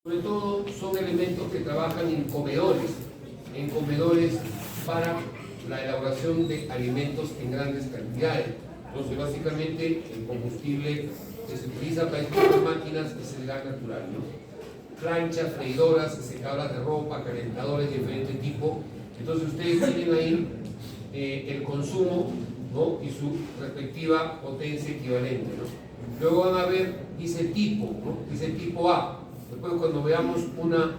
Sobre todo son elementos que trabajan en comedores para la elaboración de alimentos en grandes cantidades. Entonces, básicamente, el combustible que se utiliza para estas máquinas es el gas natural, ¿no? Planchas, freidoras, secadoras de ropa, calentadores de diferente tipo. Entonces, ustedes tienen ahí el consumo, ¿no? Y su respectiva potencia equivalente, ¿no? Luego van a ver, dice tipo, ¿no? Dice tipo A. Después, cuando veamos una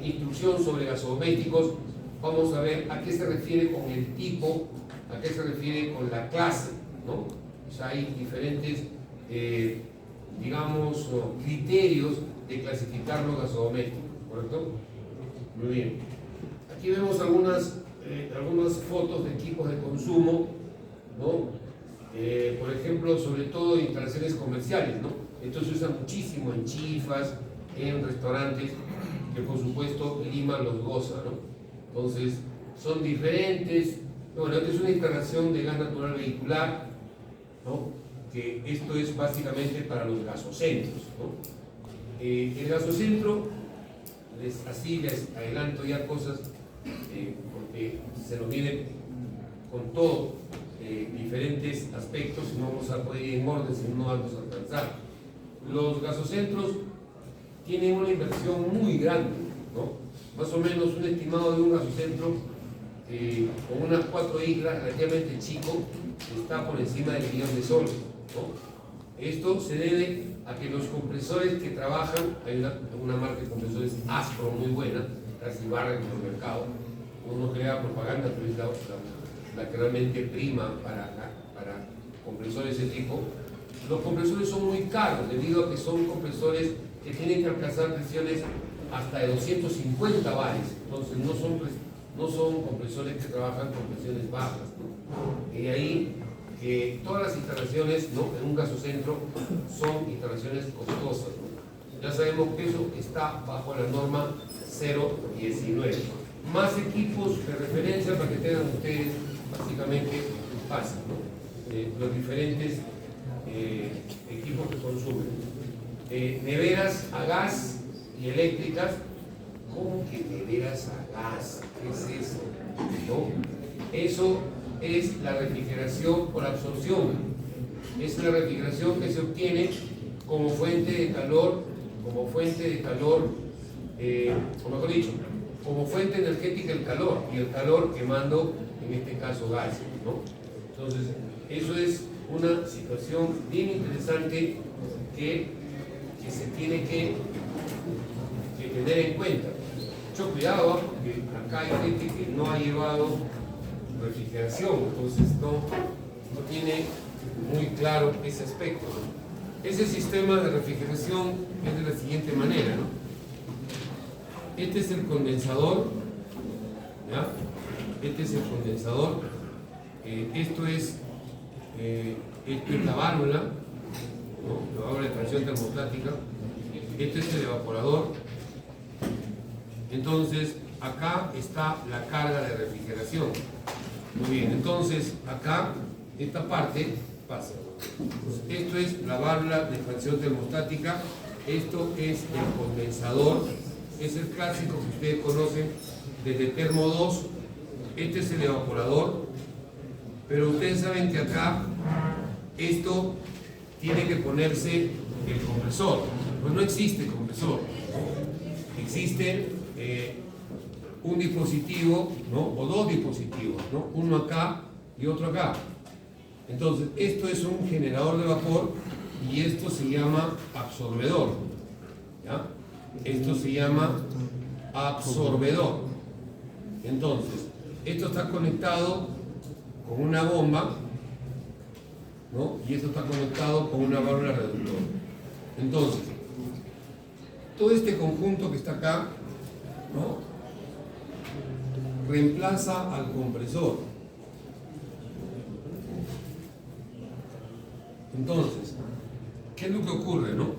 instrucción sobre gasodomésticos, vamos a ver a qué se refiere con el tipo, a qué se refiere con la clase, ¿no? O sea, hay diferentes, digamos, criterios de clasificar los gasodomésticos, ¿correcto? Muy bien. Aquí vemos algunas fotos de equipos de consumo, ¿no? Por ejemplo, sobre todo en instalaciones comerciales, ¿no? Esto se usa muchísimo en chifas, en restaurantes, que por supuesto Lima los goza, ¿no? Entonces, son diferentes. Bueno, esta es una instalación de gas natural vehicular, ¿no? Que esto es básicamente para los gasocentros, ¿no? El gasocentro, así les adelanto ya cosas, porque se nos viene con todo, diferentes aspectos, y no vamos a poder ir en orden, si no vamos a alcanzar. Los gasocentros tienen una inversión muy grande, ¿no? Más o menos un estimado de un gasocentro con unas 4 islas relativamente chico está por encima del $1.000.000 de soles, ¿no? Esto se debe a que los compresores que trabajan, hay una marca de compresores Astro muy buena, casi barren en el mercado, uno crea propaganda, pero es la que realmente prima para compresores de ese tipo. Los compresores son muy caros debido a que son compresores que tienen que alcanzar presiones hasta de 250 bares, entonces no son compresores que trabajan con presiones bajas, ¿no? Y ahí que todas las instalaciones, ¿no?, en un gasocentro son instalaciones costosas, ¿no? Ya sabemos que eso está bajo la norma 019. Más equipos de referencia para que tengan ustedes básicamente fácil, ¿no? Los diferentes equipos que consumen. Neveras a gas y eléctricas. ¿Cómo que neveras a gas? ¿Qué es eso? ¿No? Eso es la refrigeración por absorción. Es una refrigeración que se obtiene como fuente de calor, o mejor dicho, como fuente energética el calor, y el calor quemando, en este caso, gas, ¿no? Entonces, eso es una situación bien interesante que se tiene que tener en cuenta. Mucho cuidado, porque acá hay gente que no ha llevado refrigeración, entonces no tiene muy claro ese aspecto, ¿no? Ese sistema de refrigeración es de la siguiente manera, ¿no? Este es el condensador, ¿ya? Este es el condensador. Esto es la válvula, ¿no? La válvula de expansión termostática. Este es el evaporador. Entonces, acá está la carga de refrigeración. Muy bien, entonces acá, esta parte pasa. Pues esto es la válvula de expansión termostática. Esto es el condensador. Es el clásico que ustedes conocen desde Termo 2. Este es el evaporador. Pero ustedes saben que acá esto tiene que ponerse el compresor. Pues no existe compresor. Existe un dispositivo, ¿no?, o dos dispositivos, ¿no?, uno acá y otro acá. Entonces, esto es un generador de vapor y esto se llama absorbedor, ¿ya? Esto se llama absorbedor. Entonces, esto está conectado con una bomba, ¿no?, y esto está conectado con una válvula reductora. Entonces, todo este conjunto que está acá, ¿no?, reemplaza al compresor. Entonces, ¿qué es lo que ocurre, no?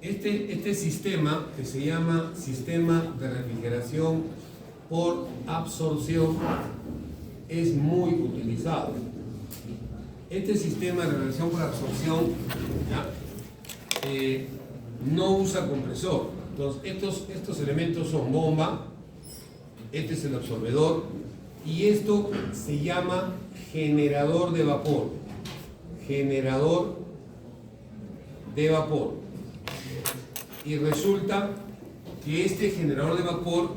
Este sistema, que se llama sistema de refrigeración por absorción, es muy utilizado. Este sistema de refrigeración por absorción, ¿ya?, no usa compresor. Entonces, estos elementos son bomba, este es el absorbedor, y esto se llama generador de vapor. Generador de vapor. Y resulta que este generador de vapor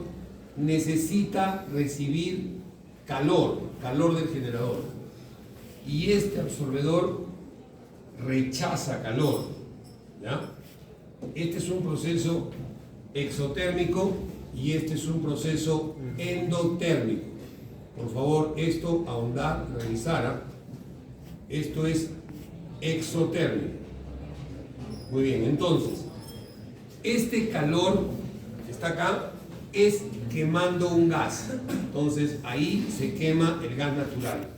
necesita recibir calor del generador. Y este absorbedor rechaza calor, ¿ya? Este es un proceso exotérmico y este es un proceso endotérmico. Por favor, esto ahondar, revisar. Esto es exotérmico. Muy bien, entonces, este calor que está acá es quemando un gas. Entonces, ahí se quema el gas natural.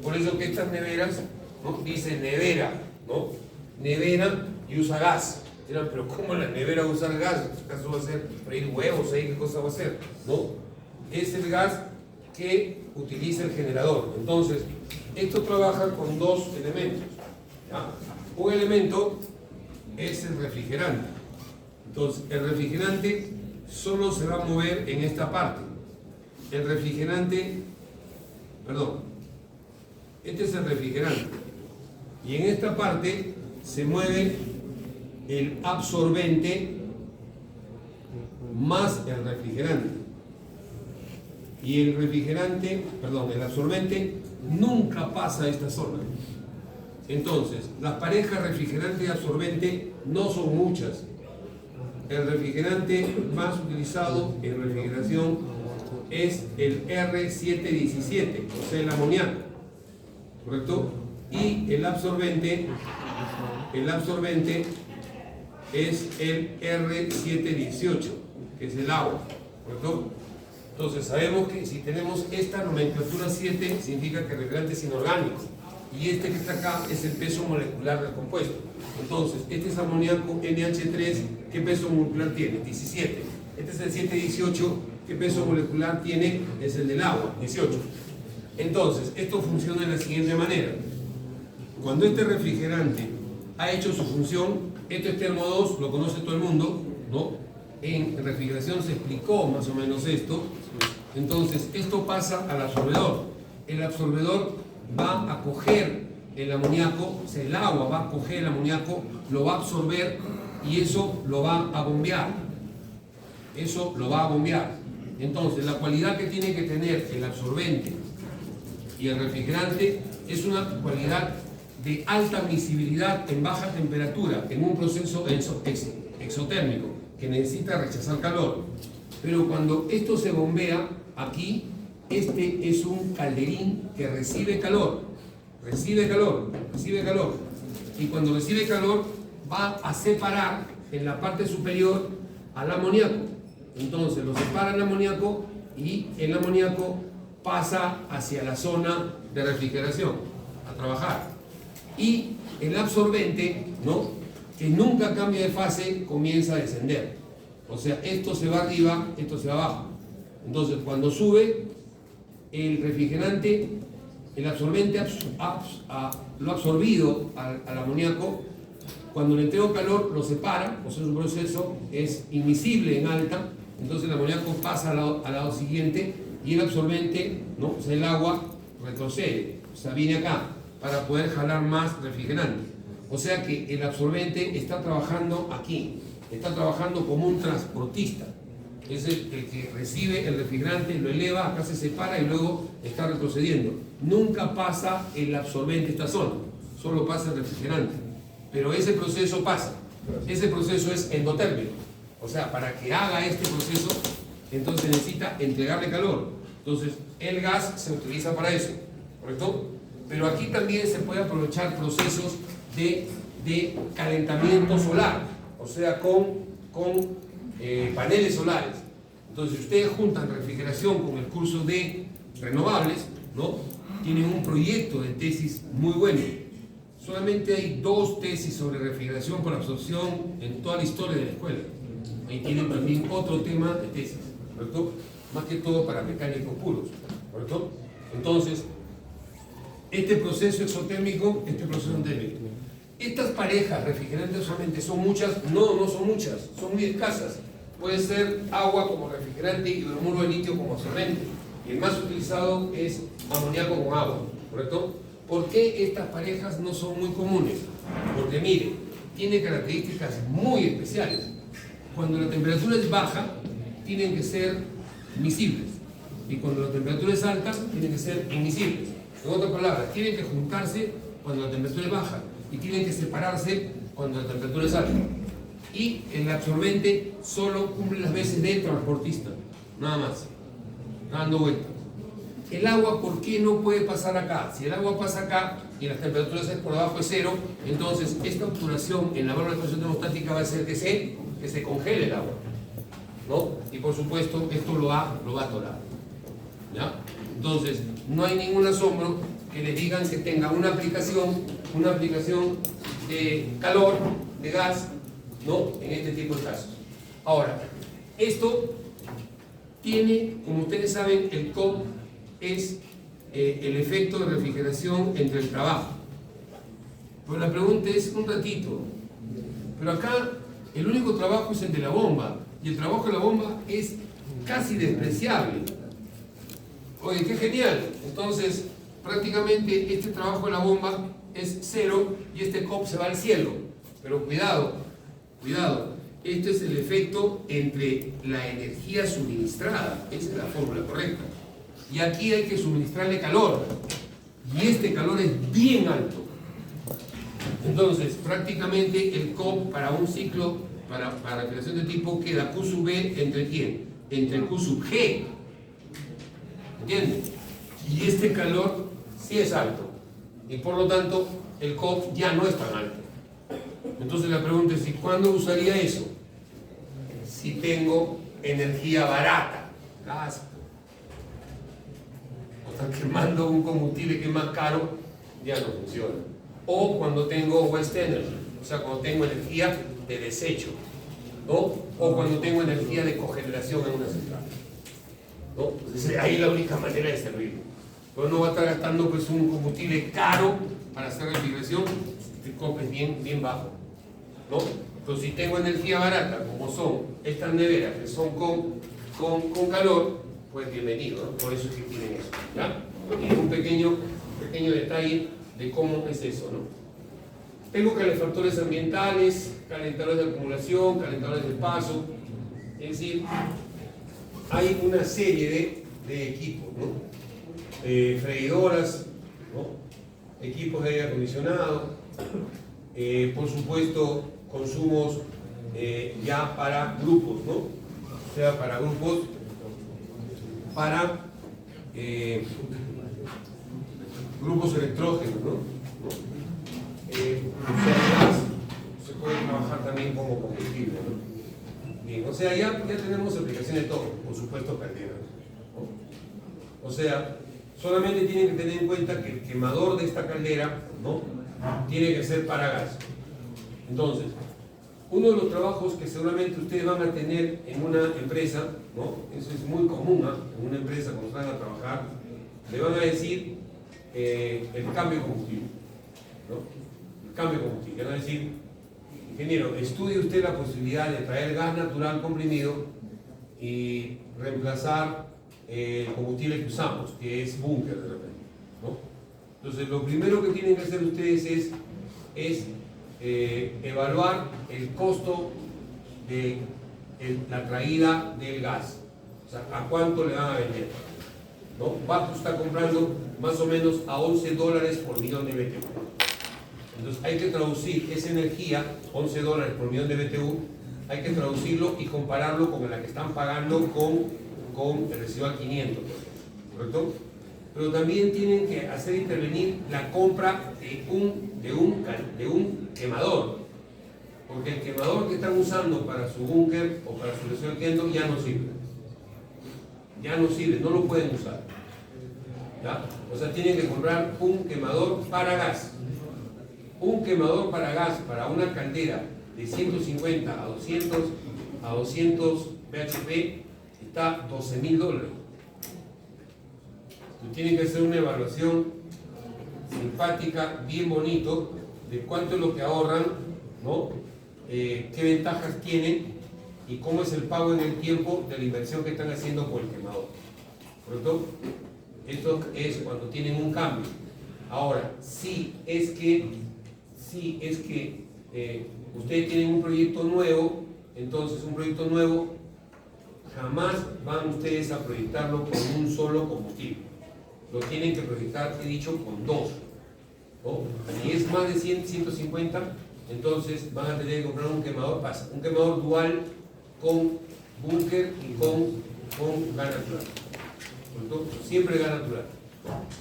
Por eso que estas neveras, ¿no?, dice nevera, ¿no? Nevera y usa gas. Dirán, pero ¿cómo la nevera va a usar gas? ¿Acaso va a ser freír huevos ahí? ¿Qué cosa va a hacer? ¿No? Es el gas que utiliza el generador. Entonces, esto trabaja con dos elementos, ¿ya? Un elemento es el refrigerante. Entonces, el refrigerante solo se va a mover en esta parte. El refrigerante, perdón, este es el refrigerante. Y en esta parte se mueve el absorbente más el refrigerante. Y el refrigerante, perdón, el absorbente nunca pasa a esta zona. Entonces, las parejas refrigerante y absorbente no son muchas. El refrigerante más utilizado en refrigeración es el R717, o sea, el amoníaco, ¿correcto? Y el absorbente es el R718, que es el agua, ¿correcto? Entonces sabemos que si tenemos esta nomenclatura 7, significa que el refrigerante es inorgánico, y este que está acá es el peso molecular del compuesto. Entonces, este es amoníaco NH3, ¿qué peso molecular tiene? 17. Este es el 718, ¿qué peso molecular tiene? Es el del agua, 18. Entonces, esto funciona de la siguiente manera. Cuando este refrigerante ha hecho su función, esto es termo 2, lo conoce todo el mundo, ¿no? En refrigeración se explicó más o menos esto. Entonces, esto pasa al absorbedor. El absorbedor va a coger el amoníaco, o sea, el agua va a coger el amoníaco, lo va a absorber y eso lo va a bombear. Eso lo va a bombear. Entonces, la cualidad que tiene que tener el absorbente y el refrigerante es una cualidad de alta miscibilidad en baja temperatura, en un proceso exotérmico que necesita rechazar calor. Pero cuando esto se bombea aquí, este es un calderín que recibe calor. Y cuando recibe calor va a separar en la parte superior al amoníaco. Entonces lo separa el amoníaco y el amoníaco pasa hacia la zona de refrigeración a trabajar. Y el absorbente, ¿no?, que nunca cambia de fase, comienza a descender. O sea, esto se va arriba, esto se va abajo. Entonces cuando sube el refrigerante, el absorbente lo ha absorbido al amoníaco, cuando le entrego calor lo separa, o sea, su proceso es invisible en alta, entonces el amoníaco pasa al lado siguiente y el absorbente, ¿no?, o sea, el agua retrocede, o sea, viene acá para poder jalar más refrigerante. O sea que el absorbente está trabajando aquí, está trabajando como un transportista. Es el que recibe el refrigerante, lo eleva, acá se separa y luego está retrocediendo. Nunca pasa el absorbente esta zona, solo pasa el refrigerante. Pero ese proceso pasa. Ese proceso es endotérmico. O sea, para que haga este proceso, entonces necesita entregarle calor. Entonces, el gas se utiliza para eso, ¿correcto? Pero aquí también se puede aprovechar procesos de calentamiento solar, o sea, con paneles solares. Entonces, si ustedes juntan refrigeración con el curso de renovables, ¿no?, tienen un proyecto de tesis muy bueno. Solamente hay 2 tesis sobre refrigeración por absorción en toda la historia de la escuela. Ahí tienen también otro tema de tesis, ¿correcto? Más que todo para mecánicos puros, ¿correcto? Entonces, este proceso exotérmico, este proceso endotérmico. Estas parejas refrigerantes solamente son muchas, no son muchas, son muy escasas. Puede ser agua como refrigerante y hidromuro de litio como absorbente. Y el más utilizado es amoníaco con agua, ¿correcto? ¿Por qué estas parejas no son muy comunes? Porque mire, tiene características muy especiales. Cuando la temperatura es baja, tienen que ser miscibles. Y cuando la temperatura es alta, tienen que ser inmiscibles. En otras palabras, tienen que juntarse cuando la temperatura es baja y tienen que separarse cuando la temperatura es alta. Y el absorbente solo cumple las veces de transportista, nada más, dando vueltas. El agua, ¿por qué no puede pasar acá? Si el agua pasa acá y las temperaturas es por debajo de cero, entonces esta obturación en la válvula de presión termostática va a hacer que se congele el agua, ¿no? Y por supuesto esto lo va a atorar, ¿ya? Entonces no hay ningún asombro que les digan que tenga una aplicación de calor, de gas, ¿no? En este tipo de casos. Ahora, esto tiene, como ustedes saben, el COP es el efecto de refrigeración entre el trabajo. Pero la pregunta es un ratito. Pero acá el único trabajo es el de la bomba. Y el trabajo de la bomba es casi despreciable. Oye, qué genial. Entonces, prácticamente este trabajo de la bomba es cero y este COP se va al cielo. Pero cuidado, este es el efecto entre la energía suministrada. Esa es la fórmula correcta. Y aquí hay que suministrarle calor. Y este calor es bien alto. Entonces, prácticamente el COP para un ciclo, para creación de tipo, queda Q sub B entre ¿quién? Entre Q sub G. ¿Entienden? Y este calor sí es alto. Y por lo tanto, el COP ya no es tan alto. Entonces la pregunta es, ¿y cuándo usaría eso? Si tengo energía barata, gas. O sea, quemando un combustible que es más caro, ya no funciona. O cuando tengo waste energy, o sea, cuando tengo energía de desecho, ¿no? O cuando tengo energía de cogeneración en una central, ¿no? Entonces ahí la única manera de servirlo. Pero no va a estar gastando pues un combustible caro para hacer refrigeración, el COP es bien bajo, ¿no? Entonces si tengo energía barata, como son estas neveras que son con calor, pues bienvenido, ¿no? Por eso es que tienen eso, ¿ya? Y un pequeño detalle de cómo es eso, ¿no? Tengo calefactores ambientales, calentadores de acumulación, calentadores de paso, es decir, hay una serie de equipos, ¿no? Freidoras, ¿no? Equipos de aire acondicionado, por supuesto consumos ya para grupos, ¿no? O sea, para grupos, para grupos electrógenos, ¿no? O sea, gas se puede trabajar también como combustible, ¿no? Bien, o sea, ya tenemos aplicaciones de todo, por supuesto calderas, ¿no? O sea, solamente tienen que tener en cuenta que el quemador de esta caldera, ¿no? Tiene que ser para gas. Entonces, uno de los trabajos que seguramente ustedes van a tener en una empresa, ¿no? Eso es muy común, ¿no? En una empresa cuando van a trabajar, le van a decir el cambio de combustible, ¿no? El cambio de combustible. Van a decir, ingeniero, estudie usted la posibilidad de traer gas natural comprimido y reemplazar el combustible que usamos, que es búnker de repente, ¿no? Entonces, lo primero que tienen que hacer ustedes es evaluar el costo de la traída del gas, o sea, a cuánto le van a vender, ¿no? Baco está comprando más o menos a $11 por millón de BTU. Entonces hay que traducir esa energía, $11 por millón de BTU, hay que traducirlo y compararlo con la que están pagando con el residual 500, ¿correcto? Pero también tienen que hacer intervenir la compra de un quemador, porque el quemador que están usando para su búnker o para su residual 500 ya no sirve, no lo pueden usar, ¿ya? O sea, tienen que comprar un quemador para gas. Un quemador para gas para una caldera de 150 a 200 bhp está $12.000. Tienen que hacer una evaluación simpática, bien bonito, de cuánto es lo que ahorran, ¿no? Qué ventajas tienen y cómo es el pago en el tiempo de la inversión que están haciendo por el quemador. ¿Correcto? Esto es cuando tienen un cambio. Ahora, si es que ustedes tienen un proyecto nuevo, entonces un proyecto nuevo jamás van ustedes a proyectarlo con un solo combustible. Lo tienen que proyectar, he dicho, con dos, ¿no? Si es más de 100, 150, entonces van a tener que comprar un quemador, un quemador dual con búnker y con gas natural. Siempre gas natural.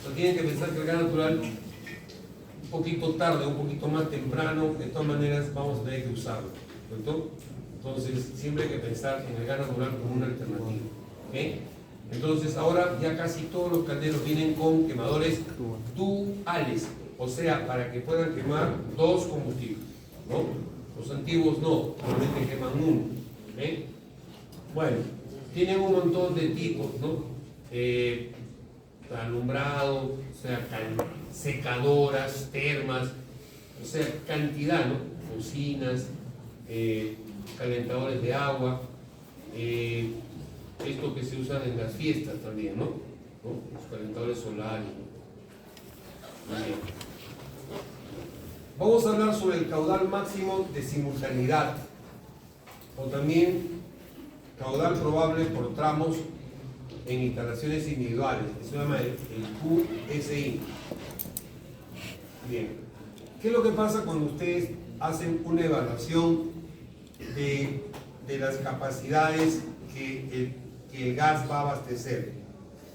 No tienen que pensar que el gas natural un poquito tarde, un poquito más temprano, de todas maneras vamos a tener que usarlo. ¿Correcto? Entonces siempre hay que pensar en el gas natural como una alternativa. ¿Okay? Entonces ahora ya casi todos los calderos vienen con quemadores duales, o sea, para que puedan quemar dos combustibles, ¿no? Los antiguos no, solamente queman uno. ¿Okay? Bueno, tienen un montón de tipos, ¿no? Alumbrado, o sea, secadoras, termas, o sea, cantidad, ¿no? Cocinas, calentadores de agua, esto que se usa en las fiestas también, ¿no? Los calentadores solares. Bien. Vamos a hablar sobre el caudal máximo de simultaneidad, o también caudal probable por tramos en instalaciones individuales. Eso se llama el QSI. Bien. ¿Qué es lo que pasa cuando ustedes hacen una evaluación de las capacidades que el gas va a abastecer?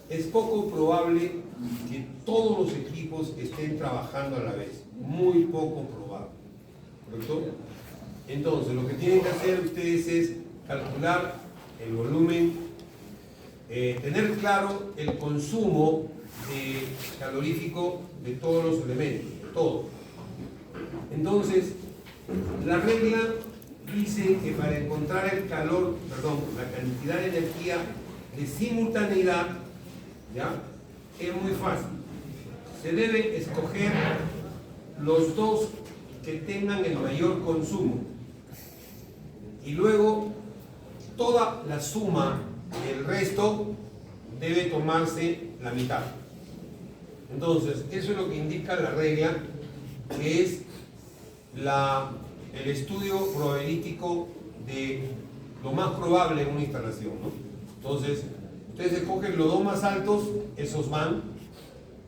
Es poco probable que todos los equipos estén trabajando a la vez. Muy poco probable. ¿Correcto? Entonces, lo que tienen que hacer ustedes es calcular el volumen, tener claro el consumo calorífico de todos los elementos, de todo. Entonces, la regla dice que para encontrar la cantidad de energía de simultaneidad, ¿ya? Es muy fácil. Se debe escoger los dos que tengan el mayor consumo y luego toda la suma del resto debe tomarse la mitad. Entonces, eso es lo que indica la regla, que es el estudio probabilístico de lo más probable en una instalación, ¿no? Entonces, ustedes escogen los dos más altos, esos van,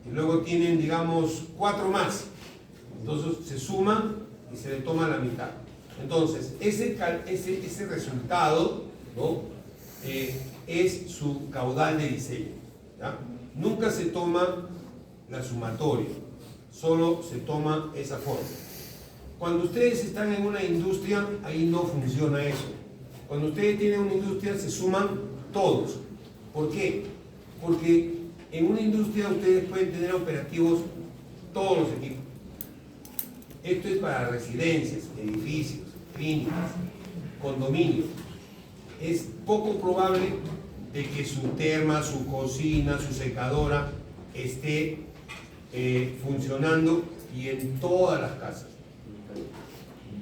y luego tienen, digamos, 4 más. Entonces se suman y se le toma la mitad. Entonces, ese resultado, ¿no? Es su caudal de diseño, ¿ya? Nunca se toma la sumatoria, solo se toma esa forma. Cuando ustedes están en una industria, ahí no funciona eso. Cuando ustedes tienen una industria, se suman todos. ¿Por qué? Porque en una industria ustedes pueden tener operativos todos los equipos. Esto es para residencias, edificios, clínicas, condominios. Es poco probable de que su terma, su cocina, su secadora esté funcionando y en todas las casas.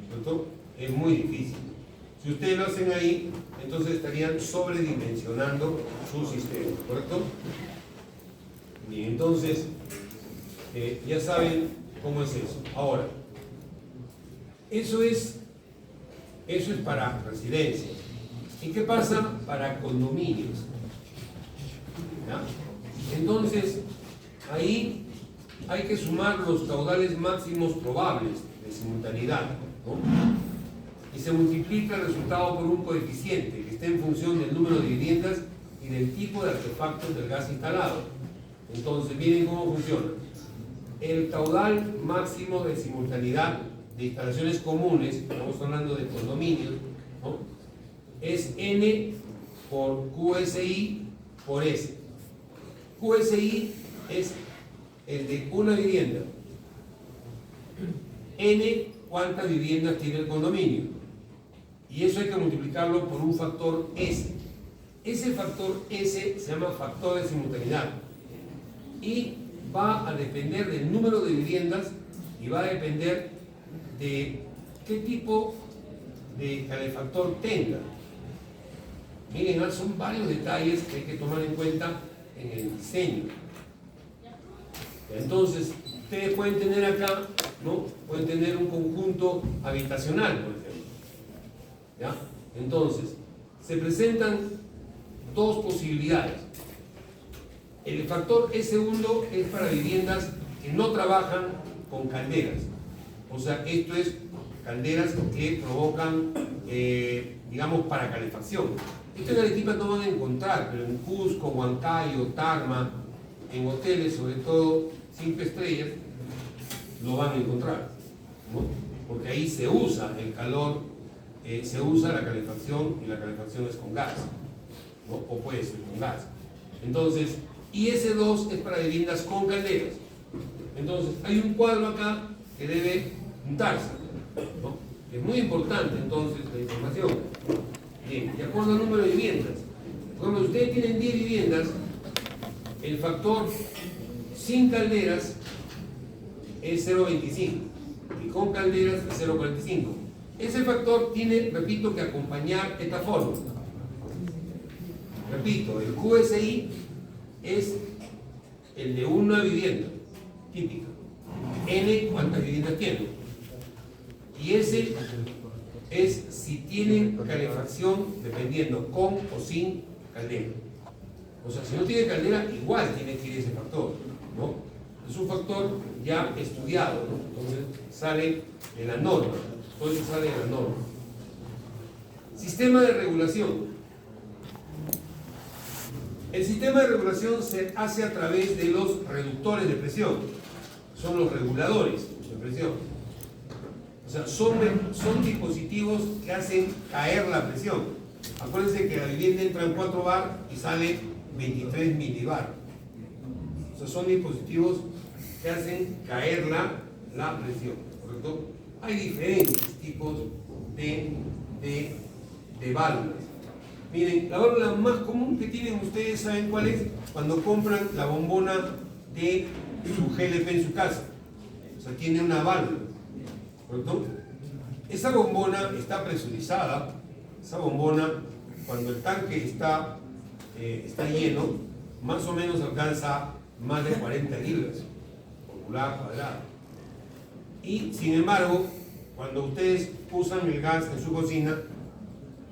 ¿Cierto? Es muy difícil. Si ustedes lo hacen ahí, entonces estarían sobredimensionando su sistema, ¿correcto? Bien, entonces ya saben cómo es eso. Ahora, eso es para residencias. ¿Y qué pasa para condominios? ¿Ya? Entonces, ahí hay que sumar los caudales máximos probables de simultaneidad, ¿no? Y se multiplica el resultado por un coeficiente que esté en función del número de viviendas y del tipo de artefactos del gas instalado. Entonces, miren cómo funciona. El caudal máximo de simultaneidad de instalaciones comunes, estamos hablando de condominios, ¿no? Es N por QSI por S. QSI es el de una vivienda. N, cuántas viviendas tiene el condominio. Y eso hay que multiplicarlo por un factor S. Ese factor S se llama factor de simultaneidad. Y va a depender del número de viviendas y va a depender de qué tipo de calefactor tenga. Miren, son varios detalles que hay que tomar en cuenta en el diseño. Entonces, ustedes pueden tener acá, ¿no? Pueden tener un conjunto habitacional, por ejemplo. ¿Ya? Entonces, se presentan dos posibilidades. El factor E2 es para viviendas que no trabajan con calderas. O sea, esto es calderas que provocan, digamos, para calefacción. Esto en Arequipa no van a encontrar, pero en Cusco, Huancayo, Tarma, en hoteles, sobre todo 5 estrellas, lo van a encontrar, ¿no? Porque ahí se usa el calor, se usa la calefacción, y la calefacción es con gas, ¿no? O puede ser con gas. Entonces, y S2 es para viviendas con calderas. Entonces, hay un cuadro acá que debe juntarse, ¿no? Es muy importante entonces la información. Bien, de acuerdo al número de viviendas. Cuando ustedes tienen 10 viviendas, el factor sin calderas es 0,25 y con calderas es 0,45. Ese factor tiene, repito, que acompañar esta fórmula. Repito, el QSI es el de una vivienda típica. N, ¿cuántas viviendas tiene? Y ese es si tienen calefacción dependiendo con o sin caldera. O sea, si no tiene caldera, igual tiene que ir ese factor, ¿no? Es un factor ya estudiado, ¿no? Entonces sale de la norma. Todo eso sale de la norma. Sistema de regulación. El sistema de regulación se hace a través de los reductores de presión. Son los reguladores de presión. O sea, son dispositivos que hacen caer la presión. Acuérdense que la vivienda entra en 4 bar y sale 23 milibar. O sea, son dispositivos que hacen caer la presión, ¿correcto? Hay diferentes tipos de válvulas. Miren, la válvula más común que tienen ustedes, ¿saben cuál es? Cuando compran la bombona de su GLP en su casa. O sea, tiene una válvula, ¿correcto? Esa bombona está presurizada. Esa bombona, cuando el tanque está lleno, más o menos alcanza más de 40 libras por pulgada cuadrada. Y sin embargo, cuando ustedes usan el gas en su cocina,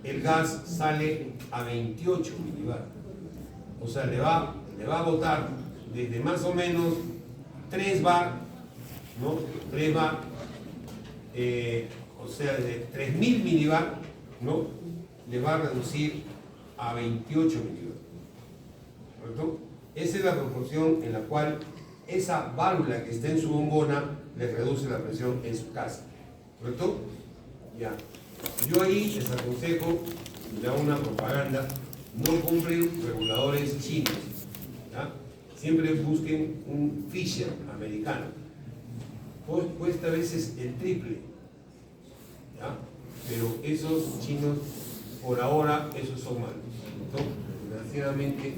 el gas sale a 28 milibar. O sea, le va a botar desde más o menos 3 bar, ¿no? 3 bar, o sea, de 3000 milibar, ¿no? Le va a reducir a 28 milibar. ¿Correcto? Esa es la proporción en la cual esa válvula que está en su bombona le reduce la presión en su casa. ¿Correcto? Ya. Yo ahí les aconsejo, le hago una propaganda, no compren reguladores chinos. ¿Ya? Siempre busquen un Fisher americano. Cuesta a veces el triple. ¿Ya? Pero esos chinos, por ahora, esos son malos. ¿No? Desgraciadamente,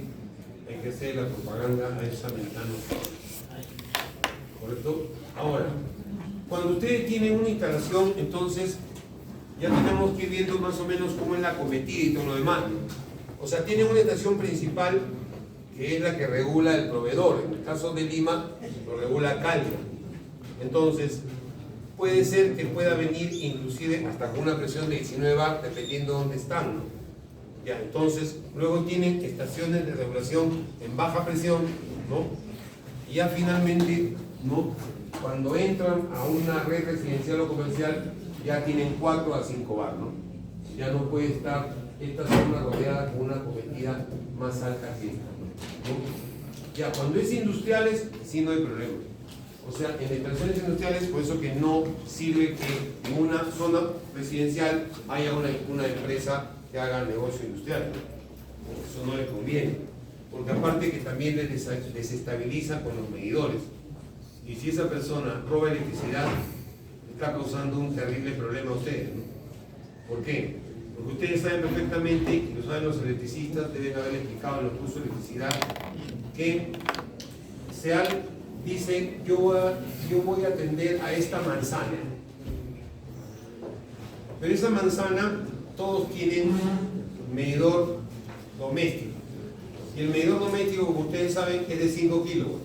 hay que hacer la propaganda a esos americanos. ¿Correcto? Ahora, cuando ustedes tienen una instalación, entonces ya tenemos que ir viendo más o menos cómo es la cometida y todo lo demás. O sea, tienen una estación principal que es la que regula el proveedor. En el caso de Lima, lo regula Calca. Entonces, puede ser que pueda venir inclusive hasta con una presión de 19 bar, dependiendo de dónde están, ¿no? Ya, entonces, luego tienen estaciones de regulación en baja presión, ¿no? Y ya finalmente, ¿no? Cuando entran a una red residencial o comercial, ya tienen 4 a 5 bar, ¿no? Ya no puede estar esta zona rodeada con una cometida más alta que esta, ¿no? Ya, cuando es industriales, sí no hay problema. O sea, en instalaciones industriales, por eso que no sirve que en una zona residencial haya una empresa que haga negocio industrial, ¿no? Eso no le conviene, porque aparte que también les desestabiliza con los medidores. Y si esa persona roba electricidad, está causando un terrible problema a ustedes, ¿no? ¿Por qué? Porque ustedes saben perfectamente, y lo saben los electricistas, deben haber explicado en los cursos de electricidad, que SEAL dice, yo voy a atender a esta manzana, Pero esa manzana, todos tienen medidor doméstico. Y el medidor doméstico, como ustedes saben, es de 5 kilowatts.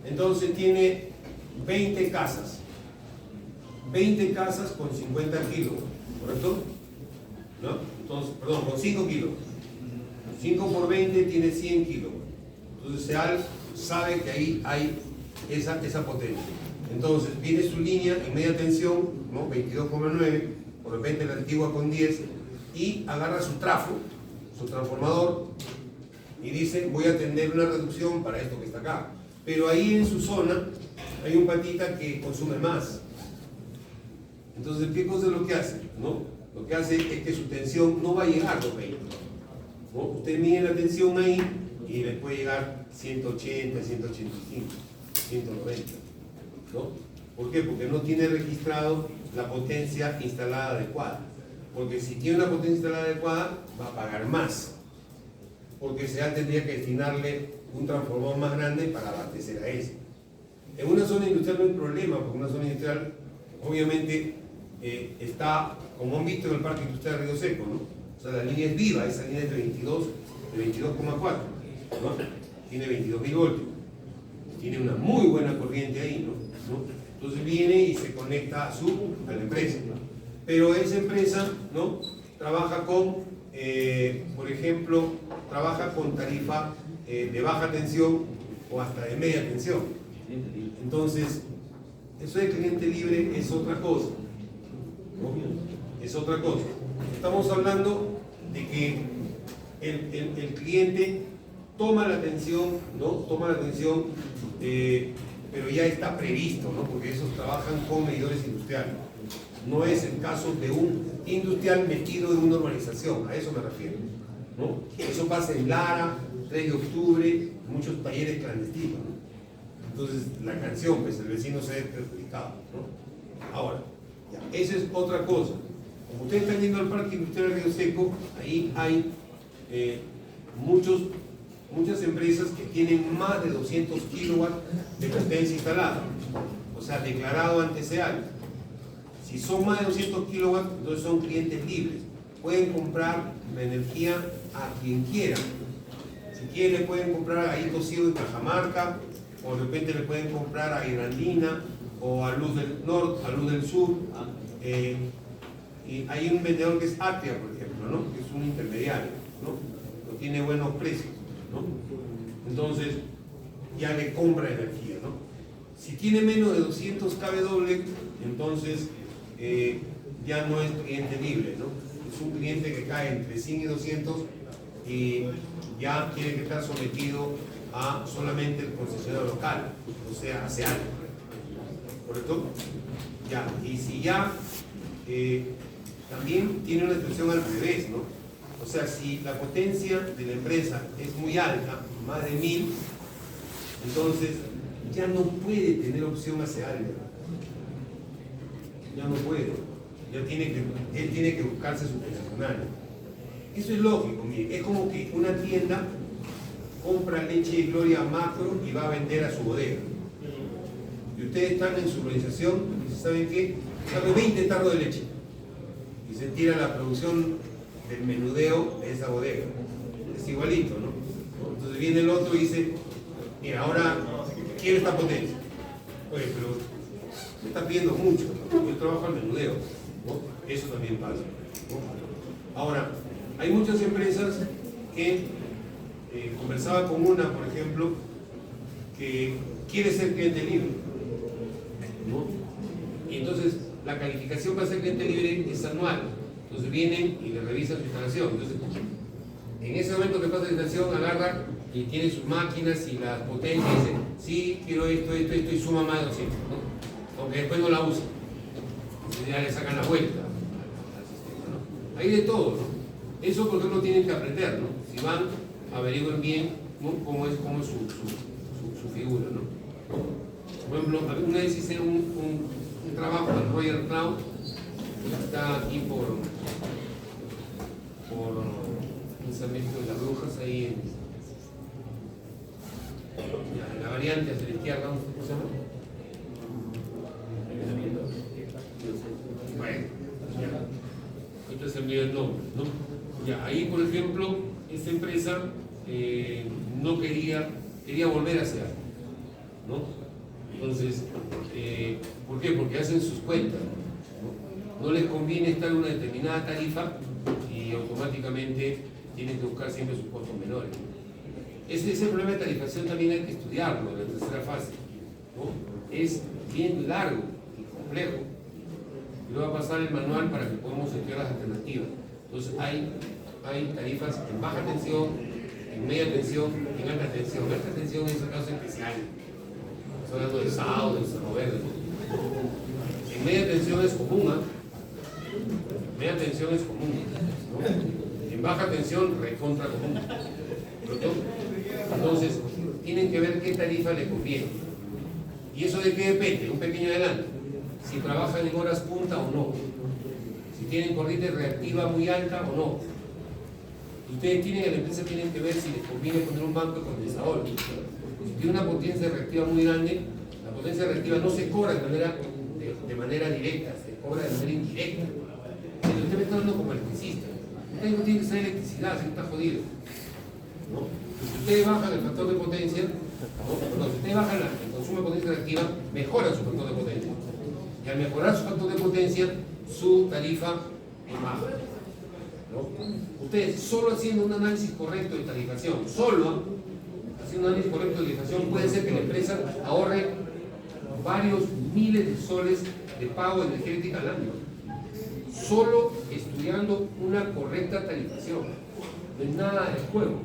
Entonces tiene 20 casas. 20 casas con 50 kilowatts, ¿correcto? ¿No? Entonces, perdón, con 5 kilowatts. 5 por 20 tiene 100 kilowatts. Entonces SEAL sabe que ahí hay esa potencia. Entonces viene su línea en media tensión, ¿no? 22,9, por repente la antigua con 10, y agarra su trafo, su transformador, y dice, voy a tener una reducción para esto que está acá. Pero ahí en su zona hay un patita que consume más. Entonces, ¿qué cosa es lo que hace? ¿No? Lo que hace es que su tensión no va a llegar a los 20. ¿No? Usted mide la tensión ahí y le puede llegar 180, 185, 190. ¿No? ¿Por qué? Porque no tiene registrado la potencia instalada adecuada. Porque si tiene una potencia instalada adecuada, va a pagar más. Porque SEAL tendría que destinarle un transformador más grande para abastecer a ese. En una zona industrial no hay problema, porque una zona industrial obviamente está, como han visto en el Parque Industrial Río Seco, ¿no? O sea, la línea es viva, esa línea es de 22,4, ¿no? Tiene 22.000 voltios, tiene una muy buena corriente ahí, ¿no? Entonces viene y se conecta a la empresa. Pero esa empresa, ¿no? Trabaja con, por ejemplo, trabaja con tarifa de baja tensión o hasta de media tensión. Entonces, eso de cliente libre es otra cosa, ¿no? Es otra cosa. Estamos hablando de que el cliente toma la atención, ¿no? Toma la atención, pero ya está previsto, ¿no? Porque esos trabajan con medidores industriales. No es el caso de un industrial metido en una urbanización, a eso me refiero, ¿no? Eso pasa en Lara, 3 de octubre, muchos talleres clandestinos, ¿no? Entonces la canción, pues el vecino se ve perjudicado, ¿no? Ahora, ya, esa es otra cosa. Como ustedes están yendo al Parque Industrial Río Seco, ahí hay muchas empresas que tienen más de 200 kilowatts de potencia instalada, o sea, declarado ante SEAL. Si son más de 200 kilowatts, entonces son clientes libres. Pueden comprar la energía a quien quiera. Si quieren, le pueden comprar a Hito Ciego en Cajamarca, o de repente le pueden comprar a Irandina, o a Luz del Norte, a Luz del Sur. Y hay un vendedor que es Atria, por ejemplo, ¿no? Que es un intermediario, ¿no? No tiene buenos precios, ¿no? Entonces, ya le compra energía, ¿no? Si tiene menos de 200 kW, entonces ya no es cliente libre, ¿no? Es un cliente que cae entre 100 y 200 y ya tiene que estar sometido a solamente el concesionario local, o sea, a SEAL, ¿correcto? Ya, y si ya también tiene una situación al revés, ¿no? O sea, si la potencia de la empresa es muy alta, más de 1000, entonces ya no puede tener opción a SEAL. Ya no puede. Él tiene que buscarse su concesionario. Eso es lógico, mire. Es como que una tienda compra leche de Gloria macro y va a vender a su bodega. Y ustedes están en su organización y dicen, ¿saben qué? Dame 20 tarros de leche. Y se tira la producción del menudeo de esa bodega. Es igualito, ¿no? Entonces viene el otro y dice, mira, ahora quiero esta potencia. Oye, pero me está pidiendo mucho, ¿no? Yo trabajo al menudeo, ¿no? Eso también pasa, ¿no? Ahora, hay muchas empresas que conversaba con una, por ejemplo, que quiere ser cliente libre, ¿no? Y entonces la calificación para ser cliente libre es anual. Entonces vienen y le revisan su instalación. Entonces, en ese momento que pasa la instalación, agarra y tiene sus máquinas y las potencias y dice, sí, quiero esto, y suma más de 200, ¿no? Aunque después no la usa. Entonces ya le sacan la vuelta al sistema, ¿no? Hay de todo, ¿no? Eso, por ejemplo, tienen que aprender, ¿no? Si van, averigüen bien, ¿no? cómo es su figura, ¿no? Por ejemplo, una vez hice un trabajo en Royal Cloud, está aquí por pensamiento de las brujas, ahí en la variante hacia la izquierda, ¿cómo se llama? Bueno, ejemplo, esta empresa no quería volver a hacer algo, ¿no? Entonces, ¿por qué? Porque hacen sus cuentas, ¿no? No les conviene estar en una determinada tarifa y automáticamente tienen que buscar siempre sus costos menores. Ese problema de tarifación también hay que estudiarlo en la tercera fase, ¿no? Es bien largo y complejo. Y luego va a pasar el manual para que podamos estudiar las alternativas. Entonces hay tarifas en baja tensión, en media tensión y en alta tensión. Alta tensión es un caso especial. Estoy hablando de SAO, de Cerro Verde. En media tensión es común, ¿eh? Media tensión es común, ¿no? En baja tensión, recontra común. Entonces, tienen que ver qué tarifa le conviene. ¿Y eso de qué depende? Un pequeño adelanto. Si trabajan en horas punta o no. Si tienen corriente reactiva muy alta o no. Ustedes tienen, en la empresa tienen que ver si les conviene poner un banco de condensador. Si tiene una potencia reactiva muy grande, la potencia reactiva no se cobra de manera directa, se cobra de manera indirecta. Pero usted me está hablando como electricista. Usted no tiene que ser electricidad, se está jodido, ¿no? Si ustedes bajan el factor de potencia, ¿no? Si ustedes bajan el consumo de potencia reactiva, mejoran su factor de potencia. Y al mejorar su factor de potencia, su tarifa es baja, ¿no? Ustedes solo haciendo un análisis correcto de tarifación, solo haciendo un análisis correcto de tarifación, puede ser que la empresa ahorre varios miles de soles de pago energética al año. Solo estudiando una correcta tarifación. No es nada de juego,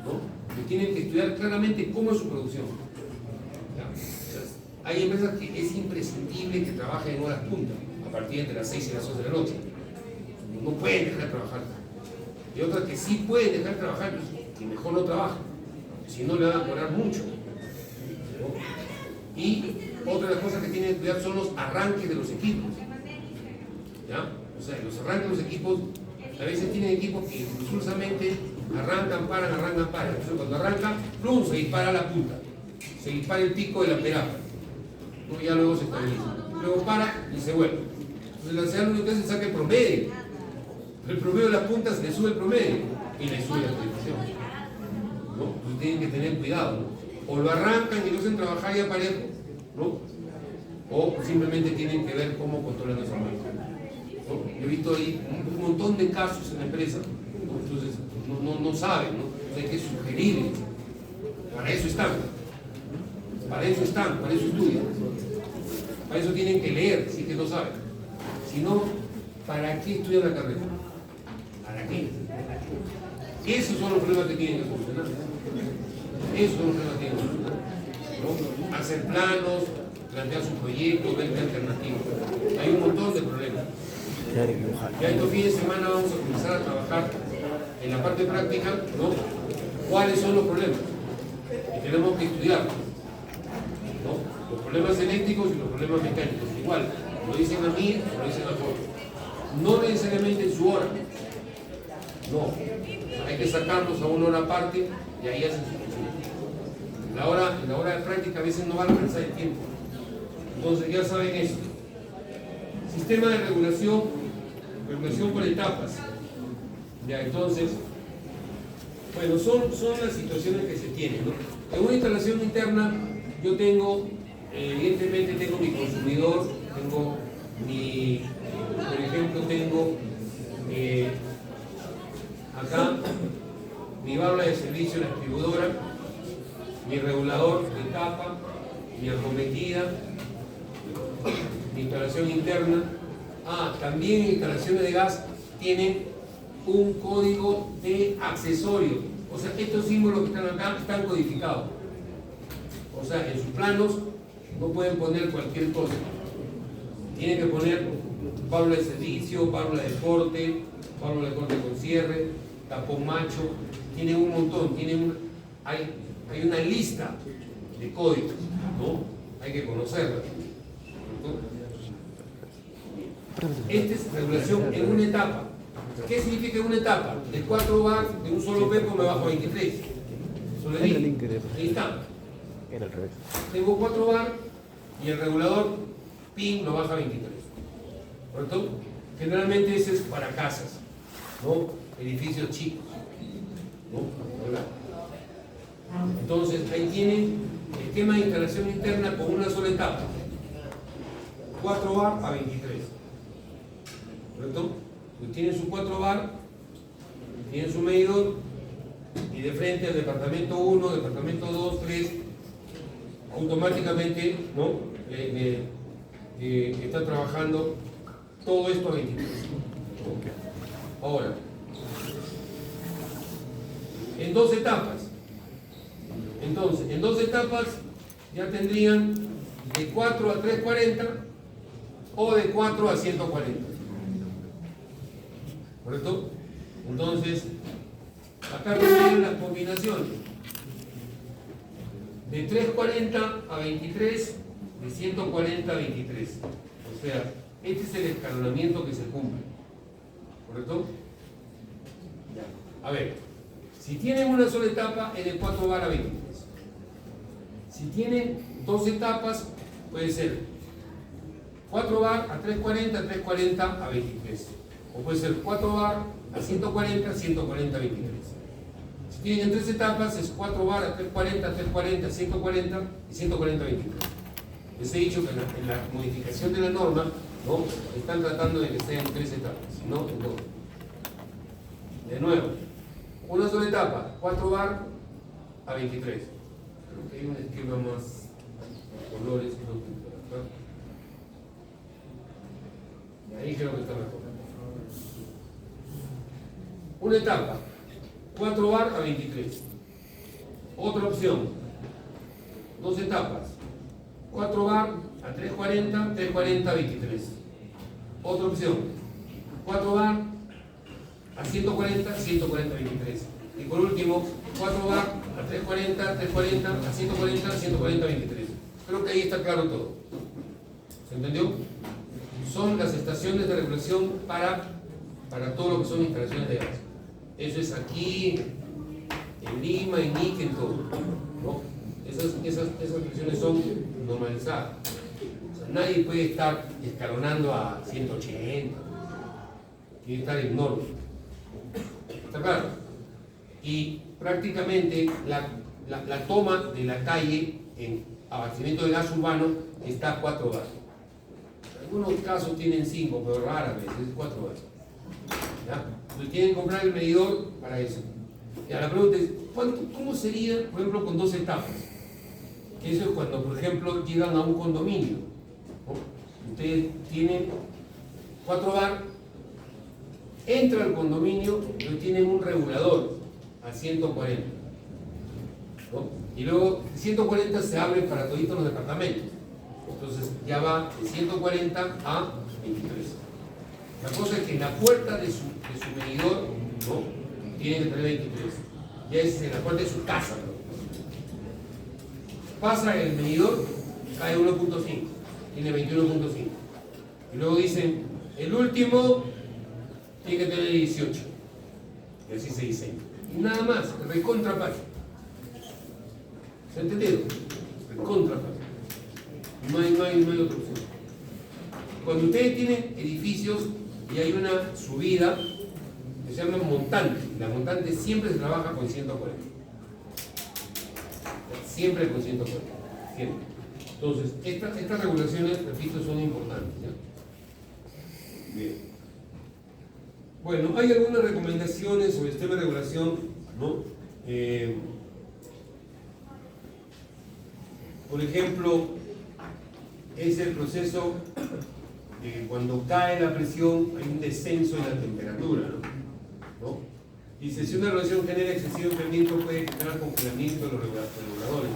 ¿no? Que tienen que estudiar claramente cómo es su producción. ¿Ya? O sea, hay empresas que es imprescindible que trabajen en horas punta, a partir de las 6 y las 11 de la noche. No pueden dejar de trabajar. Y otras que sí pueden dejar de trabajar, pues, que mejor no trabajan. Si no, le van a cobrar mucho, ¿no? Y otra de las cosas que tienen que estudiar son los arranques de los equipos. ¿Ya? O sea, los arranques de los equipos, a veces tienen equipos que impulsamente arrancan, paran. Entonces, cuando arranca, ¡plum!, se dispara la punta, se dispara el pico de la peraja, ¿no? Ya luego se estabiliza. Luego para y se vuelve. Entonces, el lanzador lo único que hace es sacar el promedio. El promedio de las puntas le sube el promedio y le sube la tarifación, ¿no? Entonces tienen que tener cuidado, ¿no? O lo arrancan y lo hacen trabajar ya parejo, ¿no? O simplemente tienen que ver cómo controlan esa marca, ¿no? Yo he visto ahí un montón de casos en la empresa, ¿no? Entonces no saben, ¿no? Entonces hay que sugerirles. Para eso están, para eso estudian, para eso tienen que leer, si es que no saben. Si no, ¿para qué estudian la carrera? ¿Para qué? Esos son los problemas que tienen que solucionar. Esos son los problemas que tienen que solucionar, ¿no? Hacer planos, plantear sus proyectos, ver qué alternativas. Hay un montón de problemas. Ya estos fines de semana vamos a comenzar a trabajar en la parte práctica, ¿no? ¿Cuáles son los problemas? Y tenemos que estudiarlos, ¿no? Los problemas eléctricos y los problemas mecánicos. Igual, lo dicen a mí, lo dicen a todos. No necesariamente en su hora. No. Hay que sacarlos a una hora aparte y ahí hacen su función. En la hora de práctica a veces no va a alcanzar el tiempo. Entonces ya saben eso. Sistema de regulación por etapas. Ya, entonces, bueno, son las situaciones que se tienen, ¿no? En una instalación interna yo tengo, evidentemente tengo mi consumidor, tengo mi, por ejemplo, tengo acá mi válvula de servicio, la distribuidora, mi regulador de etapa, mi argometida, mi instalación interna. También en instalaciones de gas tienen un código de accesorio. O sea, estos símbolos que están acá están codificados. O sea, en sus planos no pueden poner cualquier cosa. Tienen que poner válvula de servicio, válvula de corte con cierre, tapón macho. Tienen un montón, hay una lista de códigos, ¿no? Hay que conocerla, ¿no? Esta es regulación en una etapa. ¿Qué significa en una etapa? De 4 bar, de un solo pepo me bajo a 23. Eso le digo. Ahí está. Era al revés. Tengo 4 bar y el regulador PIN lo baja a 23. ¿Correcto? Generalmente ese es para casas, ¿no? Edificios chicos. ¿no? Entonces, ahí tienen esquema de instalación interna con una sola etapa. 4 bar a 23. ¿Correcto? Pues tienen su 4 bar, tienen su medidor, y de frente al departamento 1, departamento 2, 3, automáticamente, ¿no? Está trabajando todo esto a 23. Ahora, en 2 etapas. Entonces, en 2 etapas ya tendrían de 4 a 340 o de 4 a 140. ¿Correcto? Entonces, acá tendrían las combinaciones de 340 a 23, de 140 a 23. O sea, este es el escalonamiento que se cumple. ¿Correcto? A ver, si tienen una sola etapa, es de 4 bar a 23. Si tienen 2 etapas, puede ser 4 bar a 340, 340 a 23. O puede ser 4 bar a 140, 140 a 23. Si tienen 3 etapas, es 4 bar a 340, 340, 140 y 140 a 23. Les he dicho que en la modificación de la norma, ¿no? Están tratando de que sea en 3 etapas, no en 2. De nuevo, una sola etapa, 4 bar a 23. Creo que hay un esquema más colores, creo que por acá. Y ahí creo que está mejor. Una etapa, 4 bar a 23. Otra opción, 2 etapas, 4 bar a 340, 340 a 23. Otra opción, 4 bar a 140, 140 a 23. Y por último, 4 bar a 340, 340 a 140, 140 a 23. Creo que ahí está claro todo. ¿Se entendió? Son las estaciones de regulación para todo lo que son instalaciones de gas. Eso es aquí, en Lima, en Ica, en todo, ¿no? Esas presiones son normalizadas. O sea, nadie puede estar escalonando a 180, tiene que estar en norma. ¿Está claro? Y prácticamente la toma de la calle en abastecimiento de gas urbano está a 4 bar. En algunos casos tienen 5, pero raras veces es 4 bar. ¿Ya? Entonces tienen que comprar el medidor para eso. Y ahora la pregunta es, ¿cómo sería, por ejemplo, con 2 etapas? Que eso es cuando, por ejemplo, llegan a un condominio, ¿no? Ustedes tienen 4 bar, entra al condominio, pero tienen un regulador a 140, ¿no? Y luego 140 se abre para toditos los departamentos. Entonces ya va de 140 a 23. La cosa es que en la puerta de su medidor, ¿no? Tiene que tener 23. Ya es en la puerta de su casa, ¿no? Pasa el medidor, cae 1.5, tiene 21.5. Y luego dicen, el último tiene que tener 18. Y así se diseña. Y nada más, recontra fácil. ¿Se ha entendido? Recontra fácil. No hay otra opción. Cuando ustedes tienen edificios y hay una subida que se llama montante, la montante siempre se trabaja con 140. Siempre con 140. Siempre. Entonces, estas regulaciones, repito, son importantes. ¿Ya? Bien. Bueno, hay algunas recomendaciones sobre el tema de regulación, ¿no? Por ejemplo, es el proceso de cuando cae la presión, hay un descenso en la temperatura, ¿no? Dice, si una relación genera excesivo enfriamiento, puede generar congelamiento de los reguladores.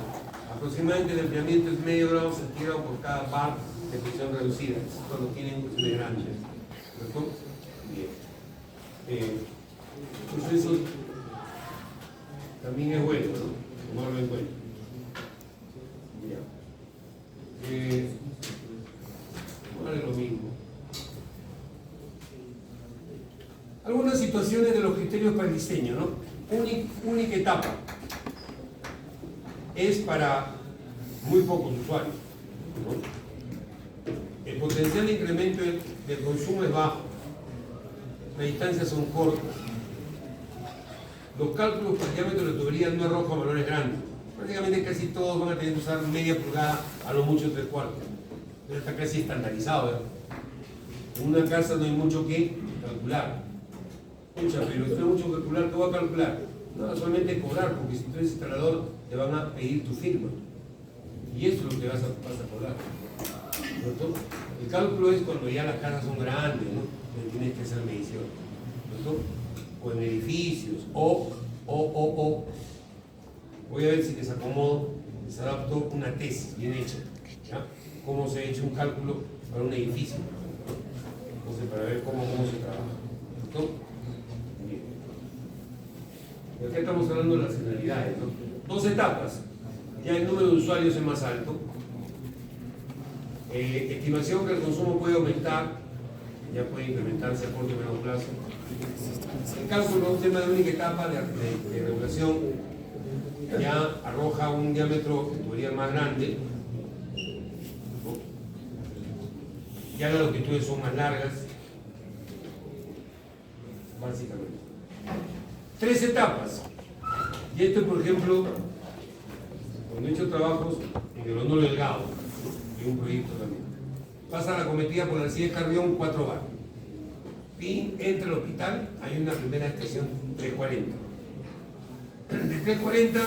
Aproximadamente el enfriamiento es medio grado centígrado por cada bar de presión reducida. Es cuando tienen presiones grandes. ¿Cierto? Bien. Pues eso también es bueno, ¿no? Tomarlo en cuenta. Vale lo mismo. Algunas situaciones de los criterios para el diseño, ¿no? Única etapa. Es para muy pocos usuarios, ¿no? El potencial de incremento del consumo es bajo. Las distancias son cortas. los cálculos para el diámetro de la tubería no arrojan valores grandes. Prácticamente casi todos van a tener que usar media pulgada, a lo mucho 3/4. Pero está casi estandarizado, ¿verdad? En una casa no hay mucho que calcular. Pucha, pero si no hay mucho que calcular, ¿qué voy a calcular? No, solamente cobrar, porque si tú eres instalador te van a pedir tu firma. Y eso es lo que vas a cobrar. ¿No? El cálculo es cuando ya las casas son grandes, ¿no? Tienes que hacer medición. ¿No? O en edificios, o. Voy a ver si les acomodo, les adapto una tesis bien hecha. ¿Ya? Cómo se ha hecho un cálculo para un edificio. Entonces, para ver cómo se trabaja. ¿No? Bien. Y acá estamos hablando de las generalidades, ¿no? 2 etapas. Ya el número de usuarios es más alto. Estimación que el consumo puede aumentar, ya puede incrementarse a corto y medio plazo. El cálculo de un tema de única etapa de regulación ya arroja un diámetro de tubería más grande, ¿no? Ya las longitudes son más largas, básicamente. 3 etapas. Y esto, por ejemplo, cuando he hecho trabajos en el Honor Delgado, y un proyecto también. Pasa la cometida por la Alcides Carrión 4 bar. Y entre el hospital hay una primera estación 340. De 340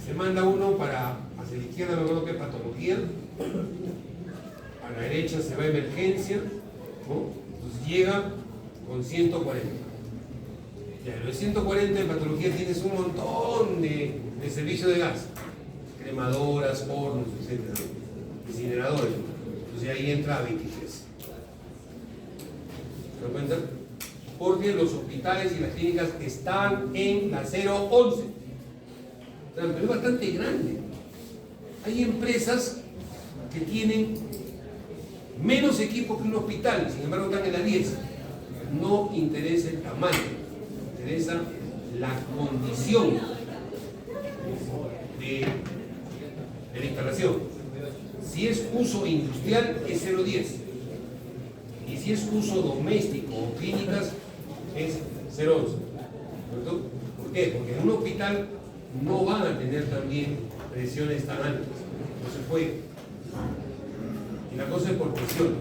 se manda uno para hacia la izquierda, me acuerdo que es patología. A la derecha se va a emergencia, ¿no? Entonces llega con 140. Ya, en los 140 en patología tienes un montón de servicios de gas, cremadoras, hornos, etc. Incineradores. Entonces ahí entra a 23. ¿Se dan cuenta? Porque los hospitales y las clínicas están en la 011. Pero es bastante grande. Hay empresas que tienen menos equipo que un hospital, sin embargo están en la 10. No interesa el tamaño, interesa la condición de la instalación. Si es uso industrial es 0,10 y si es uso doméstico o clínicas es 0,11. ¿Por qué? Porque en un hospital no van a tener también presiones tan altas, no se puede. Y la cosa es por presión.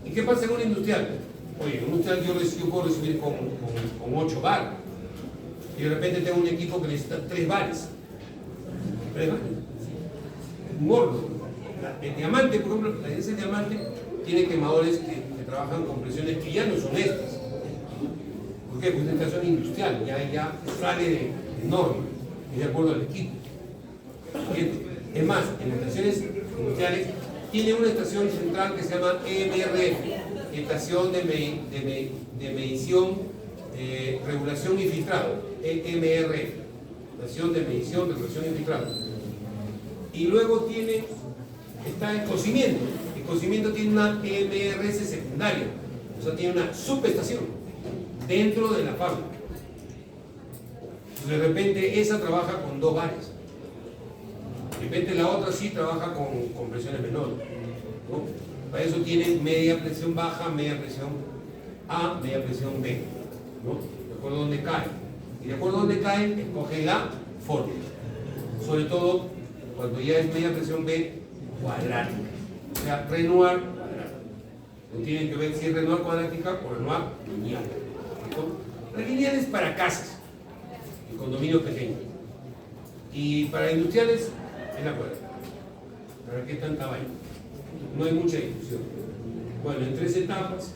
¿Y qué pasa en un industrial? Oye, en un industrial yo puedo recibir con 8 bar y de repente tengo un equipo que necesita 3 bares. 3 bares. Un horno. El diamante, por ejemplo, la ese diamante tiene quemadores que trabajan con presiones que ya no son estas. ¿Por qué? Porque es una estación industrial, ya sale de norma, y de acuerdo al equipo. Es más, en las estaciones industriales tiene una estación central que se llama EMRF, Estación de Medición, Regulación y Filtrado, EMRF, Estación de Medición, Regulación y Filtrado. Y luego está el cocimiento. El cocimiento tiene una EMRS secundaria, o sea, tiene una subestación dentro de la fábrica. De repente esa trabaja con 2 bares. De repente la otra sí trabaja con presiones menores, ¿no? Para eso tienen media presión baja, media presión A, media presión B, ¿no? De acuerdo a dónde cae. Y de acuerdo a dónde cae, escogen la fórmula. Sobre todo cuando ya es media presión B cuadrática. O sea, Renoir cuadrática. No tienen que ver si es Renoir cuadrática o Renoir lineal. La lineal es para casas y condominios pequeños. Y para industriales es la cuadrática. ¿Para qué tanta vaina? No hay mucha discusión. Bueno, en 3 etapas.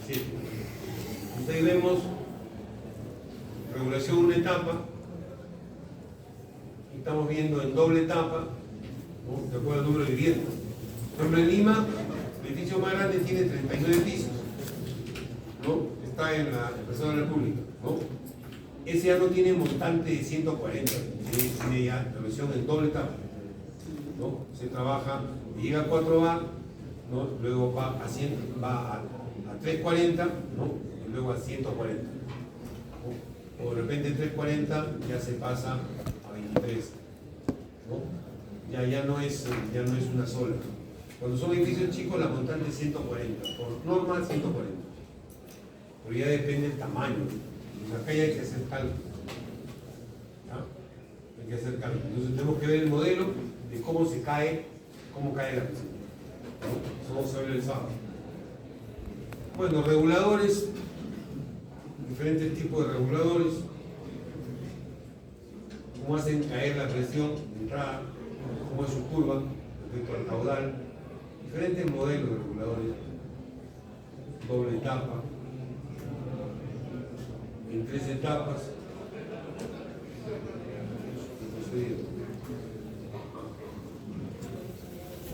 Sí. Entonces vemos regulación una etapa. Estamos viendo en doble etapa, ¿no? De acuerdo al número de viviendas. Por ejemplo, en Lima, el edificio más grande tiene 39 pisos, ¿no? Está en la Empresa de la República, ¿no? Ese ya no tiene montante de 140, tiene ya la versión en doble etapa, ¿no? Se trabaja, llega a 4 bar, ¿no? Luego va a 340, ¿no? Y luego a 140, ¿no? O de repente en 340 ya se pasa a 23, ¿no? Ya no es una sola. Cuando son edificios chicos la montante es 140, por norma 140. Pero ya depende del tamaño. Pues acá ya hay que hacer cálculo. ¿Ya? Hay que hacer cálculo. Entonces tenemos que ver el modelo de cómo cae la presión. Eso vamos a ver el sábado. Bueno, reguladores, diferentes tipos de reguladores, cómo hacen caer la presión de entrada, cómo es su curva respecto al caudal, diferentes modelos de reguladores, doble etapa, en 3 etapas,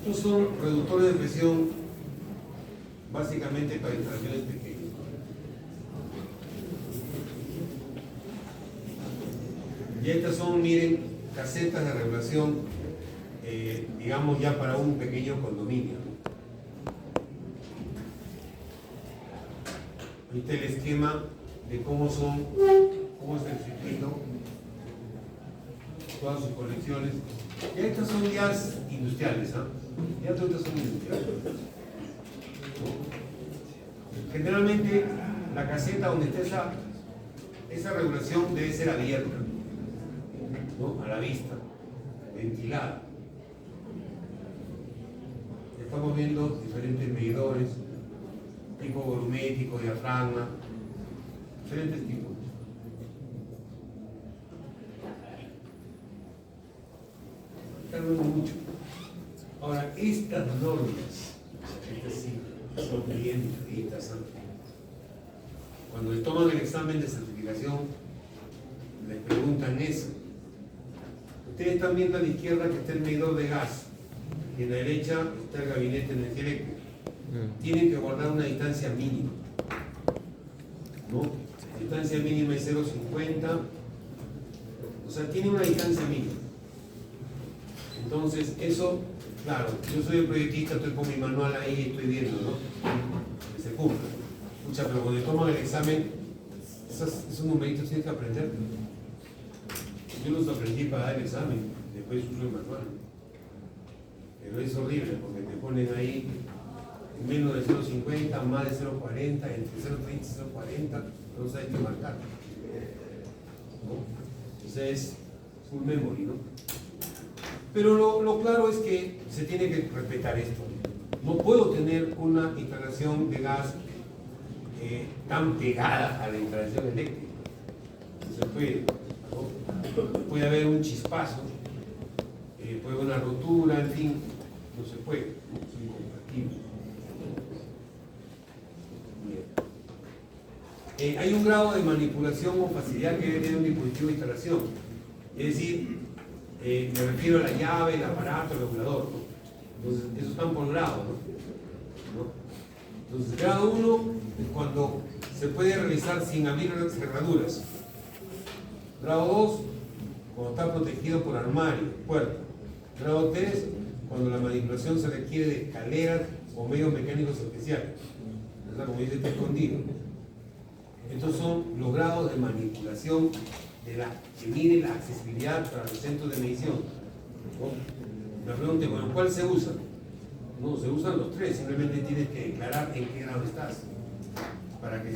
estos son reductores de presión básicamente para instalaciones pequeñas. Y estas son, miren, casetas de regulación, digamos ya para un pequeño condominio. Ahí está el esquema de cómo es el circuito, todas sus conexiones. Y estas son ya industriales, ¿ah? Ya todas estas son industriales. ¿No? Generalmente la caseta donde está esa regulación debe ser abierta, ¿no? A la vista, ventilada. Estamos viendo diferentes medidores, tipo volumétrico, diafragma, diferentes tipos. Están viendo mucho. Ahora, estas normas, estas sí, son bien interesantes. Cuando les toman el examen de certificación, les preguntan eso. Ustedes están viendo a la izquierda que está el medidor de gas y en la derecha está el gabinete de energía eléctrica. Tienen que guardar una distancia mínima, ¿no? La distancia mínima es 0,50, o sea, tiene una distancia mínima. Entonces, eso, claro, yo soy el proyectista, estoy con mi manual ahí, estoy viendo, ¿no? Que se cumpla. Escucha, pero cuando toman el examen, esos numeritos tienes que aprender. Yo los aprendí para dar el examen, después uso el manual. Pero es horrible porque te ponen ahí menos de 0,50, más de 0,40, entre 0,30 y 0,40, no sabes qué marcar. ¿No? Entonces es full memory, ¿no? Pero lo claro es que se tiene que respetar esto. No puedo tener una instalación de gas tan pegada a la instalación eléctrica. No se puede, ¿no? Puede haber un chispazo, puede haber una rotura, en fin, no se puede, ¿no? Es incompatible. Hay un grado de manipulación o facilidad que debe tener un dispositivo de instalación. Es decir, me refiero a la llave, el aparato, el regulador, ¿no? Entonces, eso están por grado, ¿no? Entonces, grado 1 es cuando se puede realizar sin abrir cerraduras. Grado 2, cuando está protegido por armario, puerta. Grado 3, cuando la manipulación se requiere de escaleras o medios mecánicos especiales. ¿Verdad? Como dice, está escondido. Estos son los grados de manipulación que mide la accesibilidad para los centros de medición. ¿No? Me pregunté, bueno, ¿cuál se usa? No, se usan los 3, simplemente tienes que declarar en qué grado estás, para que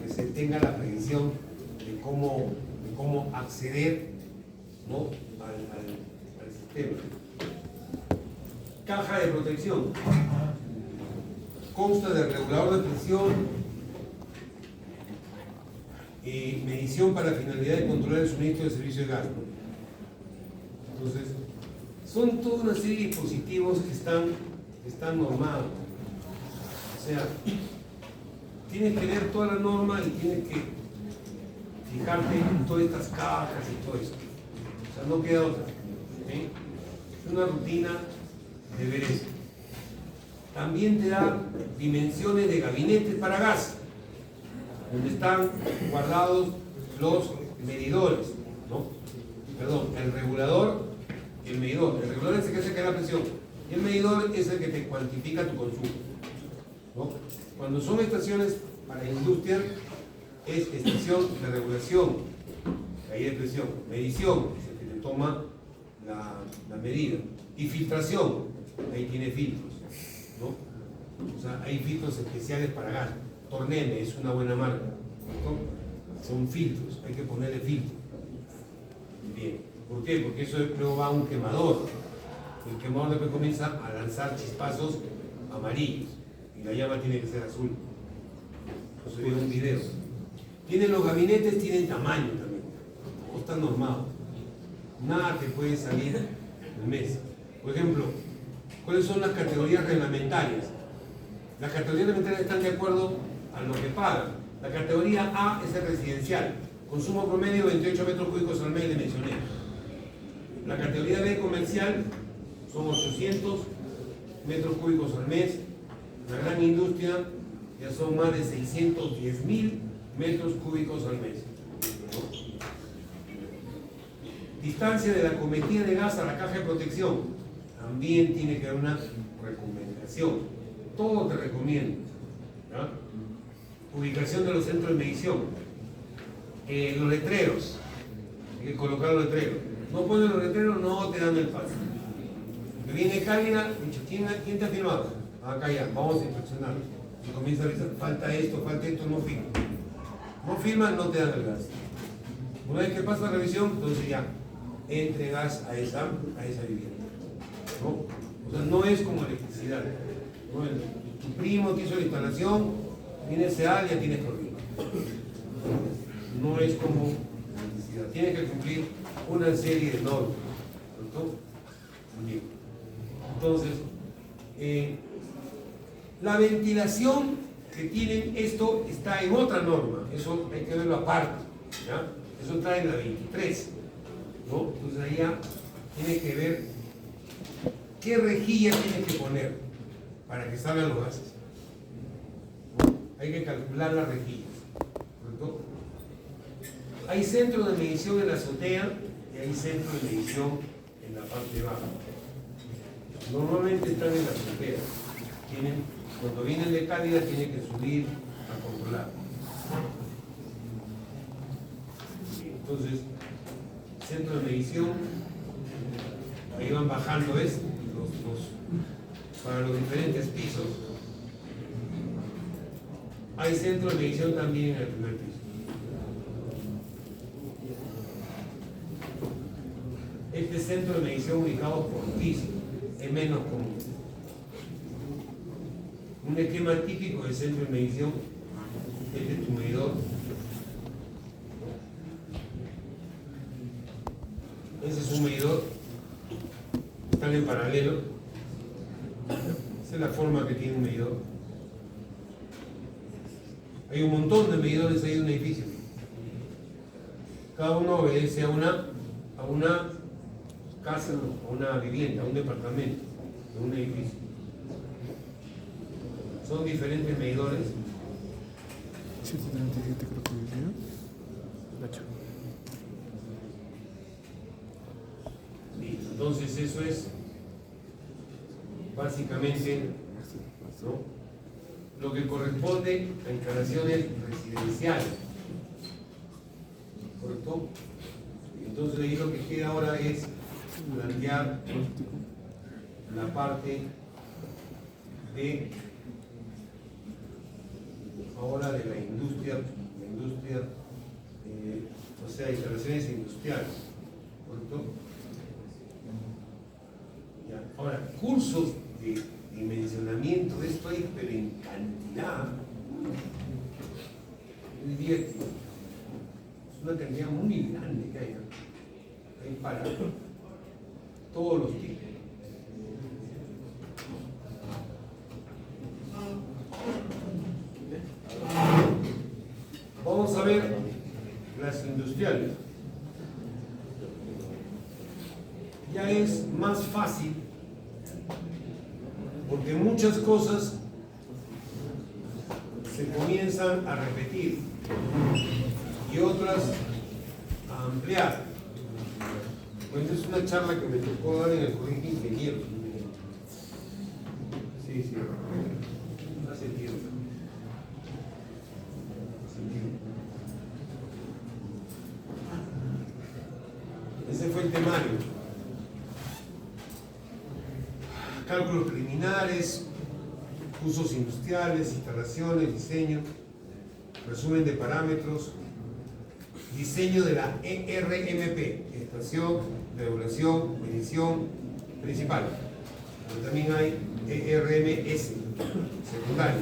se tenga la previsión de cómo acceder, ¿no? al sistema. Caja de protección. Consta de regulador de presión, medición para finalidad de controlar el suministro de servicio de gas, ¿no? Entonces, son toda una serie de dispositivos que están normados. O sea, tienes que leer toda la norma y tienes que fijarte en todas estas cajas y todo eso. O sea, no queda otra. ¿Sí? Es una rutina de ver eso. También te da dimensiones de gabinetes para gas, donde están guardados los medidores, ¿no? Perdón, el regulador y el medidor. El regulador es el que hace caer la presión y el medidor es el que te cuantifica tu consumo, ¿no? Cuando son estaciones para industria, es estación de regulación, ahí de presión, medición, es el que te toma la medida, y filtración, ahí tiene filtros, ¿no? O sea, hay filtros especiales para gas. Torneme es una buena marca, ¿no? son filtros, hay que ponerle filtro. Bien, ¿por qué? Porque eso luego va a un quemador. El quemador después comienza a lanzar chispazos amarillos y la llama tiene que ser azul. Eso viene un video. Tienen los gabinetes, tienen tamaño también, o están normados. Nada te puede salir del mes. Por ejemplo, ¿cuáles son las categorías reglamentarias? Las categorías reglamentarias están de acuerdo a lo que pagan. La categoría A es el residencial, consumo promedio 28 metros cúbicos al mes, le mencioné. La categoría B comercial son 800 metros cúbicos al mes. La gran industria ya son más de 610.000 metros cúbicos al mes. Distancia de la cometida de gas a la caja de protección. También tiene que haber una recomendación. Todo te recomiendo. ¿Ya? Ubicación de los centros de medición. Los letreros. Hay que colocar los letreros. No ponen los letreros, no te dan el pase. Que viene Cálida, dicho, ¿quién te ha firmado? Acá ya, vamos a inspeccionar. Y comienza a decir, falta esto, no firma. No firman, no te dan el gas. Una vez que pasa la revisión, entonces ya entregas a esa vivienda. ¿No? O sea, no es como electricidad. ¿No? Tu primo te hizo la instalación, viene SEA, ya tienes corriente. No es como electricidad. Tienes que cumplir una serie de normas. ¿Cierto? Bien. Entonces, la ventilación que tienen esto está en otra norma. Eso hay que verlo aparte. ¿Ya? Eso está en la 23. ¿No? Entonces ahí ya tiene que ver qué rejilla tiene que poner para que salgan los gases. ¿No? Hay que calcular las rejillas. ¿Cierto? Hay centros de medición en la azotea y hay centros de medición en la parte baja. Normalmente están en la azotea. Cuando vienen de Cálida tienen que subir a controlar. Entonces, centro de medición, ahí van bajando para los diferentes pisos. Hay centro de medición también en el primer piso. Este centro de medición ubicado por piso es menos común. Un esquema típico del centro de medición, este es tu medidor. Ese es un medidor, están en paralelo. Esa es la forma que tiene un medidor. Hay un montón de medidores ahí en un edificio. Cada uno obedece a una casa, a una vivienda, a un departamento, a un edificio. Son diferentes medidores. 737 creo que decía. Entonces eso es básicamente, ¿no?, lo que corresponde a instalaciones residenciales. ¿Correcto? Entonces ahí lo que queda ahora es plantear la parte de ahora de la industria, o sea, instalaciones industriales. ¿Correcto? Ya. Ahora, cursos de dimensionamiento de esto hay, pero en cantidad. Yo diría que es una cantidad muy grande que hay para todos los tipos. Vamos a ver las industriales. Ya es más fácil porque muchas cosas se comienzan a repetir y otras a ampliar. Pues es una charla que me tocó dar en el colegio de ingenieros. Sí, hace tiempo. Ese fue el temario. Cálculos preliminares, usos industriales, instalaciones, diseño, resumen de parámetros, diseño de la ERMP, estación, regulación, medición principal. Pero también hay ERMS, secundario.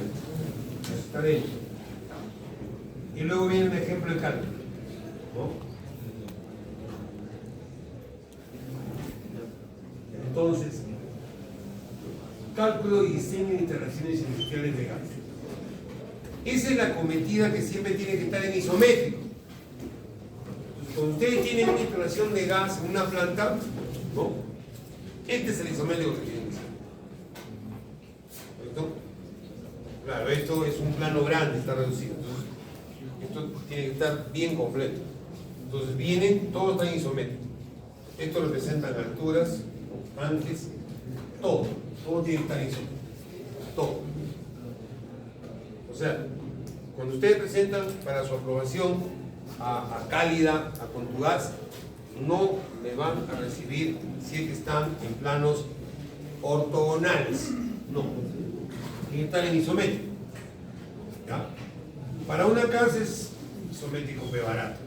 Eso está dentro. Y luego viene un ejemplo de cálculo, ¿no? Entonces, cálculo y diseño de instalaciones industriales de gas. Esa es la cometida que siempre tiene que estar en isométrico. Entonces, cuando ustedes tienen una instalación de gas en una planta, ¿no? Este es el isométrico que tienen que hacer. ¿Correcto? Claro, esto es un plano grande, está reducido. Entonces, esto tiene que estar bien completo. Entonces, vienen, todo está en isométrico. Esto representa alturas, tanques, todo tiene que estar en isométrico. Todo. O sea, cuando ustedes presentan para su aprobación a Cálida, a Contugaz, no le van a recibir si es que están en planos ortogonales. No. Tienen que estar en isométrico. ¿Ya? Para una casa es isométrico de barato.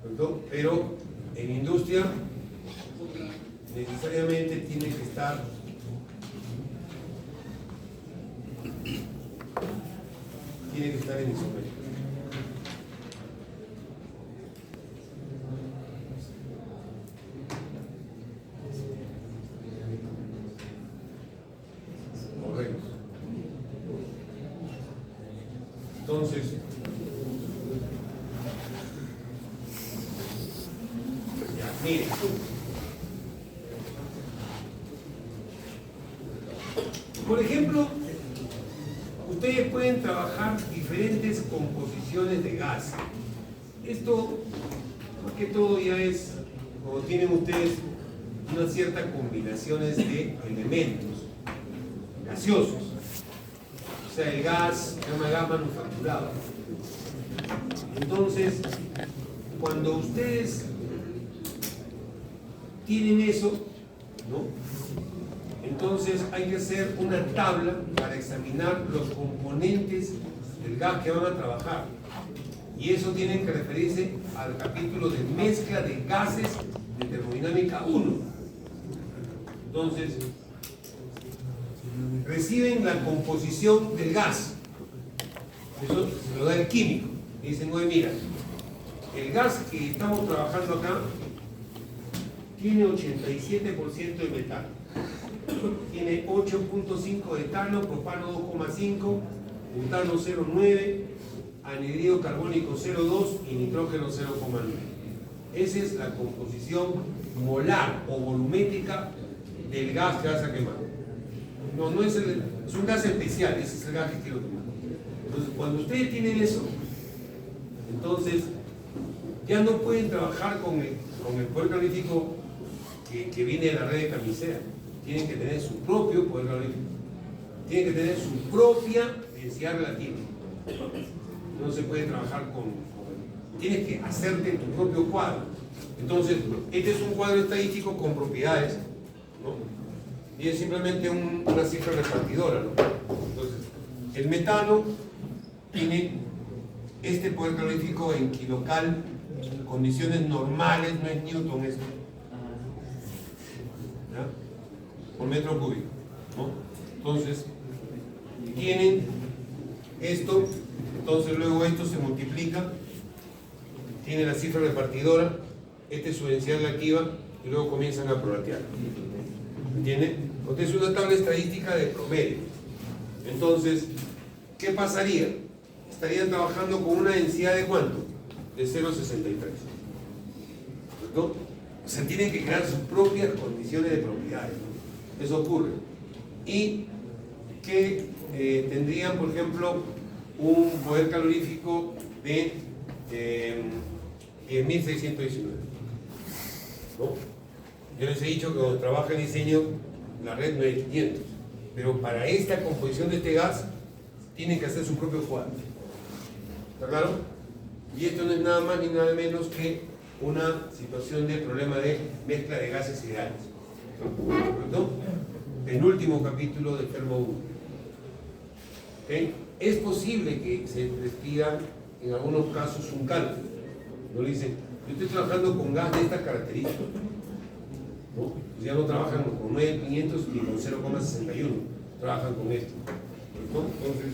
¿Cierto? Pero en industria necesariamente tiene que estar en isométrico. Correcto. Entonces, ya, miren. Por ejemplo, ustedes pueden trabajar diferentes composiciones de gas. Esto, más que todo, ya es, como tienen ustedes, unas ciertas combinaciones de elementos gaseosos. O sea, el gas se llama gas manufacturado. Entonces, cuando ustedes tienen eso, ¿no? Entonces hay que hacer una tabla para examinar los componentes del gas que van a trabajar. Y eso tiene que referirse al capítulo de mezcla de gases de termodinámica 1. Entonces, reciben la composición del gas. Eso se lo da el químico. Y dicen, oye, mira, el gas que estamos trabajando acá tiene 87% de metal. Tiene 8.5 de etano, propano 2.5, butano 0.9, anhidrido carbónico 0.2 y nitrógeno 0.9. Esa es la composición molar o volumétrica del gas que vas a quemar. No es un gas especial, ese es el gas que quiero quemar. Entonces, cuando ustedes tienen eso, entonces ya no pueden trabajar con el poder calorífico que viene de la red de Camisea. Tienen que tener su propio poder calorífico. Tienen que tener su propia densidad relativa. No se puede trabajar tienes que hacerte tu propio cuadro. Entonces, este es un cuadro estadístico con propiedades, ¿no? Y es simplemente una cifra repartidora, ¿no? Entonces, el metano tiene este poder calorífico en kilocal, condiciones normales, no es Newton esto, ¿ya? Por metro cúbico, ¿no? Entonces, tienen esto, entonces luego esto se multiplica, tiene la cifra repartidora, esta es su densidad relativa y luego comienzan a prorratear. ¿Entienden? Entonces es una tabla estadística de promedio. Entonces, ¿qué pasaría? Estarían trabajando con una densidad de ¿cuánto? De 0.63. ¿No? O sea, tienen que crear sus propias condiciones de propiedades, ¿no? Eso ocurre. Y que tendrían, por ejemplo, un poder calorífico de 10.619. ¿No? Yo les he dicho que cuando trabaja en diseño, la red no es 500. Pero para esta composición de este gas, tienen que hacer su propio cuadro. ¿Está claro? Y esto no es nada más ni nada menos que una situación de problema de mezcla de gases ideales. ¿Correcto? Penúltimo capítulo del Fermo 1. ¿Okay? Es posible que se les pida en algunos casos un cálculo. No le dicen, yo estoy trabajando con gas de estas características, ¿no? Pues ya no trabajan con 9.500 ni con 0,61, trabajan con esto, ¿no? Entonces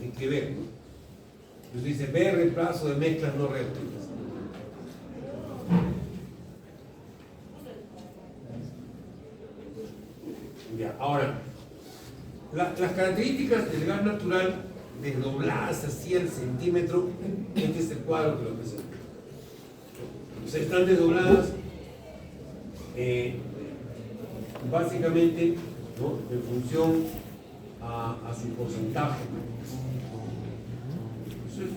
hay que ver, ¿no? Entonces dice, ver reemplazo de mezclas no reactivas. Ya, ahora, las características del gas natural desdobladas así al centímetro, este es el cuadro que lo presenta. O sea, están desdobladas básicamente, ¿no?, en función a su porcentaje.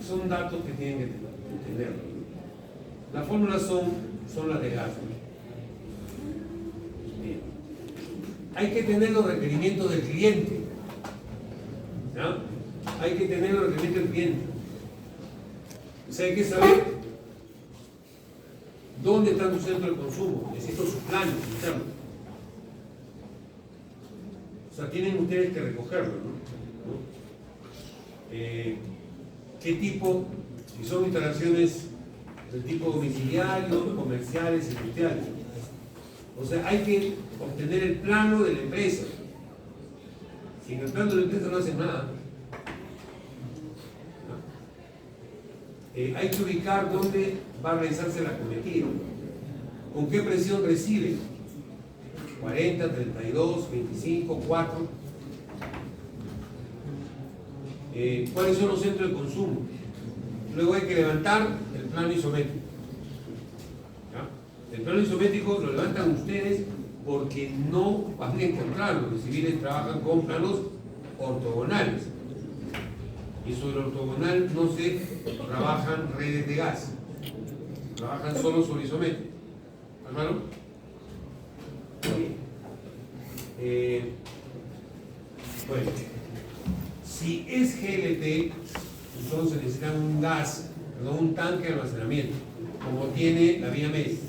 Son datos que tienen que tener. Las fórmulas son las de gas. Bien. Hay que tener los requerimientos del cliente. ¿Ya? Hay que tener los requerimientos del cliente. O sea, hay que saber dónde está tu centro de consumo. Necesito sus planes internos. O sea, tienen ustedes que recogerlo, ¿no? ¿Qué tipo? Si son instalaciones del tipo domiciliario, comerciales, industriales. O sea, hay que obtener el plano de la empresa. Sin el plano de la empresa no hacen nada. Hay que ubicar dónde va a realizarse la cometida. ¿Con qué presión recibe? 40, 32, 25, 4. ¿Cuáles son los centros de consumo? Luego hay que levantar el plano isométrico. ¿Ya? El plano isométrico lo levantan ustedes porque no van a encontrarlo. Los civiles trabajan con planos ortogonales. Y sobre el ortogonal no se trabajan redes de gas. Trabajan solo sobre isométrico. ¿Hermano? Bueno, si es GLP, entonces necesitan un gas, un tanque de almacenamiento, como tiene la vía MES,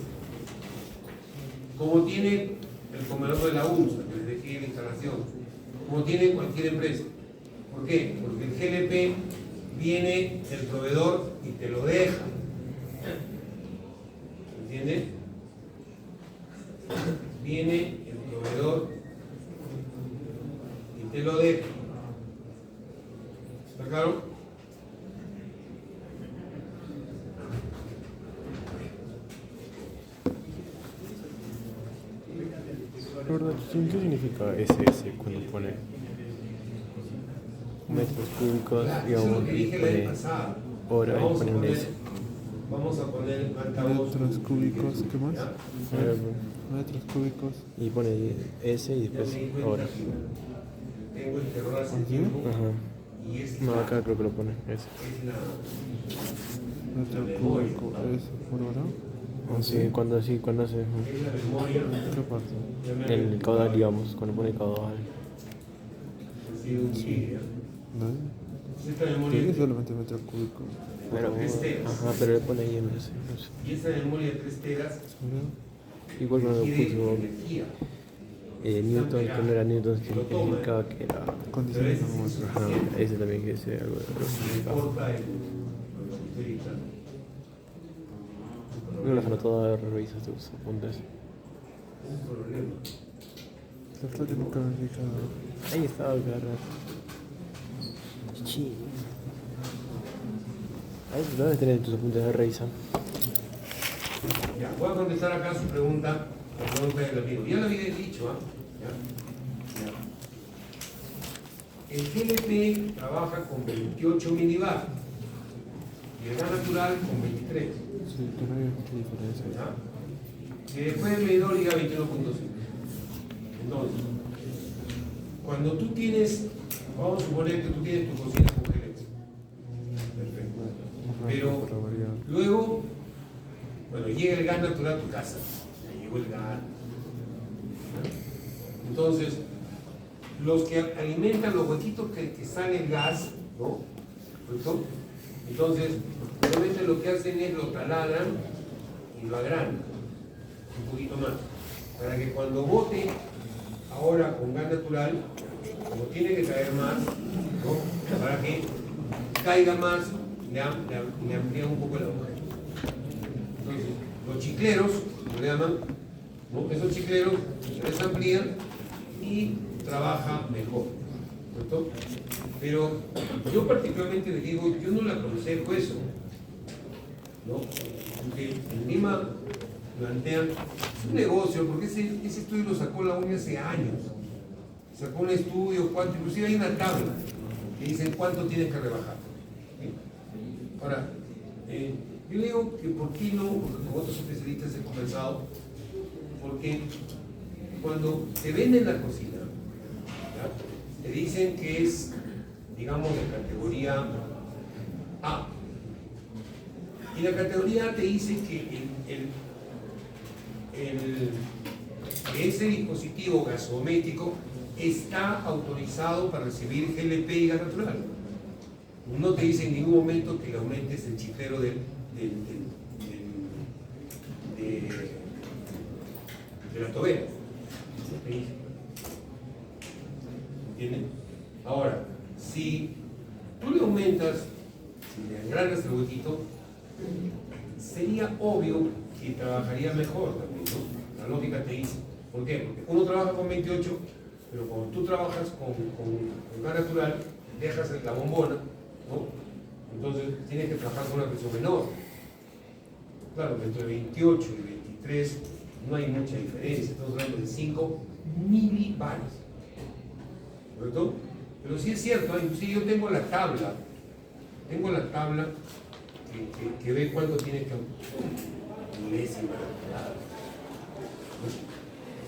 como tiene el comedor de la UNSA, que les dejé la instalación, como tiene cualquier empresa. ¿Por qué? Porque el GLP viene del proveedor y te lo deja. ¿Entiendes? Viene el proveedor y te lo deja. ¿Está claro? ¿Qué significa SS cuando pone metros cúbicos, digamos, y pone hora y pone un S? Vamos a poner altavoz. Metros cúbicos, ¿qué más? Metros cúbicos. Y pone S y después hora. Tengo el terror hace ¿Aquí? tiempo. Ajá. Y es No, acá creo que lo pone S. Metro cúbico es por hora. Oh, sí, cuando hace. Es la memoria. ¿Qué parte? El caudal, digamos, cuando pone caudal. Ha sido un día. ¿No? Esta memoria. Sí, solamente metro cúbico. Pero, ajá, pero le pone ahí en S. No sé. Y esa memoria de 3 teras Igual cuando requiere puso energía. Newton, que no era Newton, significaba que era. Condiciones Pero termómetros. Ajá, ese también quiere decir algo de lo que No significaba. importa lo que estoy dictando. No las anotó, revisa tus apuntes. Un problema. La flota nunca me he fijado. Ahí estaba cada rato. Sí. Ahí lo debes tener en tus apuntes de revisa. Ya, voy a contestar acá su pregunta, la pregunta del amigo. Ya lo había dicho, ¿ah? Ya. El GLP trabaja con 28 milibar y el gas natural con 23. Sí, que no hay mucha diferencia. ¿Ya? Y después el medidor llega a 21.5. Entonces, cuando tú tienes, vamos a suponer que tú tienes tu cocina con GLP. Perfecto. Pero luego, bueno, llega el gas natural a tu casa. Ya llegó el gas. Entonces, los que alimentan los huequitos que sale el gas, ¿no? ¿Correcto? Entonces, realmente lo que hacen es lo taladan y lo agrandan un poquito más. Para que cuando bote ahora con gas natural, como tiene que caer más, ¿no? Para que caiga más le amplían un poco el agujero. Entonces, los chicleros, como le llaman, ¿no? Esos chicleros se les amplían y trabaja mejor, ¿cierto? Pero yo particularmente les digo, yo no le aconsejo eso, ¿no? Porque en Lima plantean, es un negocio, porque ese estudio lo sacó la UNI hace años. Sacó un estudio, cuánto, inclusive hay una tabla que dice cuánto tienes que rebajar. ¿Sí? Ahora, yo digo que por qué no, porque con otros especialistas he conversado, porque cuando te venden la cocina, ¿ya? Te dicen que es, digamos, de categoría A. Y la categoría A te dice que ese dispositivo gasométrico está autorizado para recibir GLP y gas natural. No te dice en ningún momento que le aumentes el chiclero de la tobera. ¿Entienden? Ahora, si tú le aumentas, si le agrandas el huequito, sería obvio que trabajaría mejor también, ¿no? La lógica te dice. ¿Por qué? Porque uno trabaja con 28, pero cuando tú trabajas con gas natural, dejas la bombona, ¿no? Entonces tienes que trabajar con una presión menor. Claro, entre 28 y 23 no hay mucha diferencia, estamos hablando de 5 milibares, ¿correcto? Pero sí es cierto, inclusive yo tengo la tabla que ve cuánto tienes que milésima,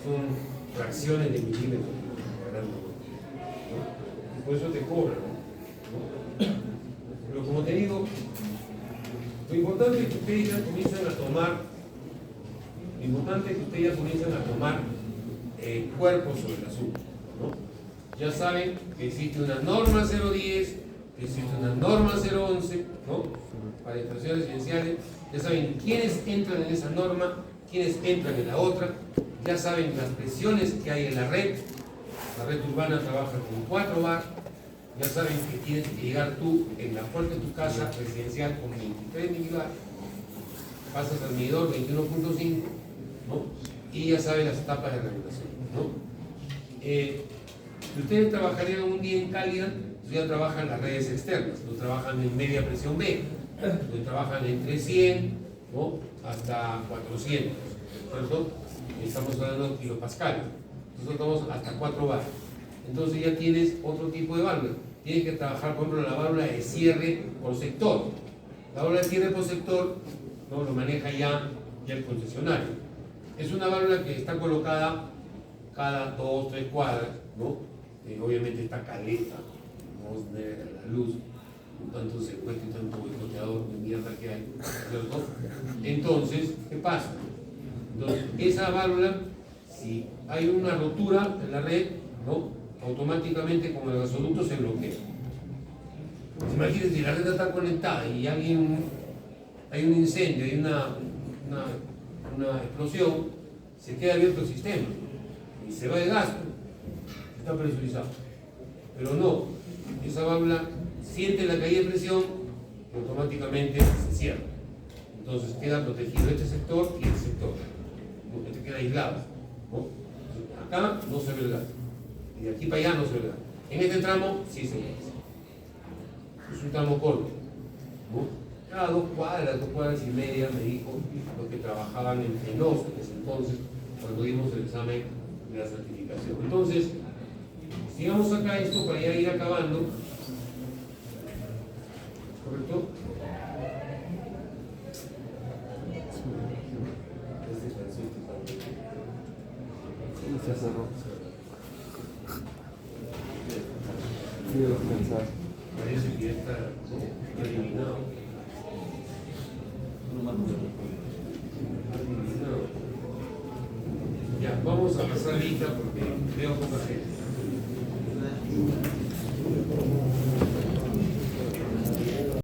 son fracciones de milímetros, ¿no? Y por eso te cobran, ¿no? Pero como te digo, lo importante es que ustedes ya comiencen a tomar cuerpo sobre el asunto, ¿no? Ya saben que existe una norma 010, que existe una norma 011, ¿no? Para instalaciones residenciales. Ya saben quiénes entran en esa norma, quiénes entran en la otra. Ya saben las presiones que hay en la red. La red urbana trabaja con 4 bar. Ya saben que tienes que llegar tú en la puerta de tu casa residencial con 23 milibar. Pasas al medidor 21.5, ¿no? Y ya saben las etapas de regulación, ¿no? Si ustedes trabajarían un día en cálida, ya trabajan las redes externas, no trabajan en media presión B, no trabajan entre 100, ¿no? Hasta 400, ¿cierto? Estamos hablando de kilopascales, nosotros estamos hasta 4 bar. Entonces ya tienes otro tipo de válvula. Tienes que trabajar, por ejemplo, la válvula de cierre por sector. La válvula de cierre por sector, ¿no? Lo maneja ya el concesionario. Es una válvula que está colocada cada 2 o 3 cuadras, ¿no? Obviamente está caleta, no es negra la luz, tanto secuestro y tanto boicoteador de mierda que hay, ¿cierto? Entonces, ¿qué pasa? Entonces, esa válvula, si hay una rotura en la red, ¿no? Automáticamente, como el gasoducto, se bloquea. Pues imagínense, si la red está conectada y hay un incendio, hay una explosión, se queda abierto el sistema y se va el gas, está presurizado. Pero no, esa válvula siente la caída de presión y automáticamente se cierra. Entonces queda protegido este sector y este sector, porque te queda aislado, ¿no? Acá no se ve el gas, y de aquí para allá no se ve el gas. En este tramo sí se ve. Es un tramo corto, ¿no? Cada 2 cuadras y media, me dijo los que trabajaban en FENOS en ese entonces, cuando dimos el examen de la certificación. Entonces, sigamos acá esto para ya ir acabando, ¿correcto? Se cerró. Quiero descansar. Parece que ya está eliminado. Ya, vamos a pasar lista porque veo poca gente.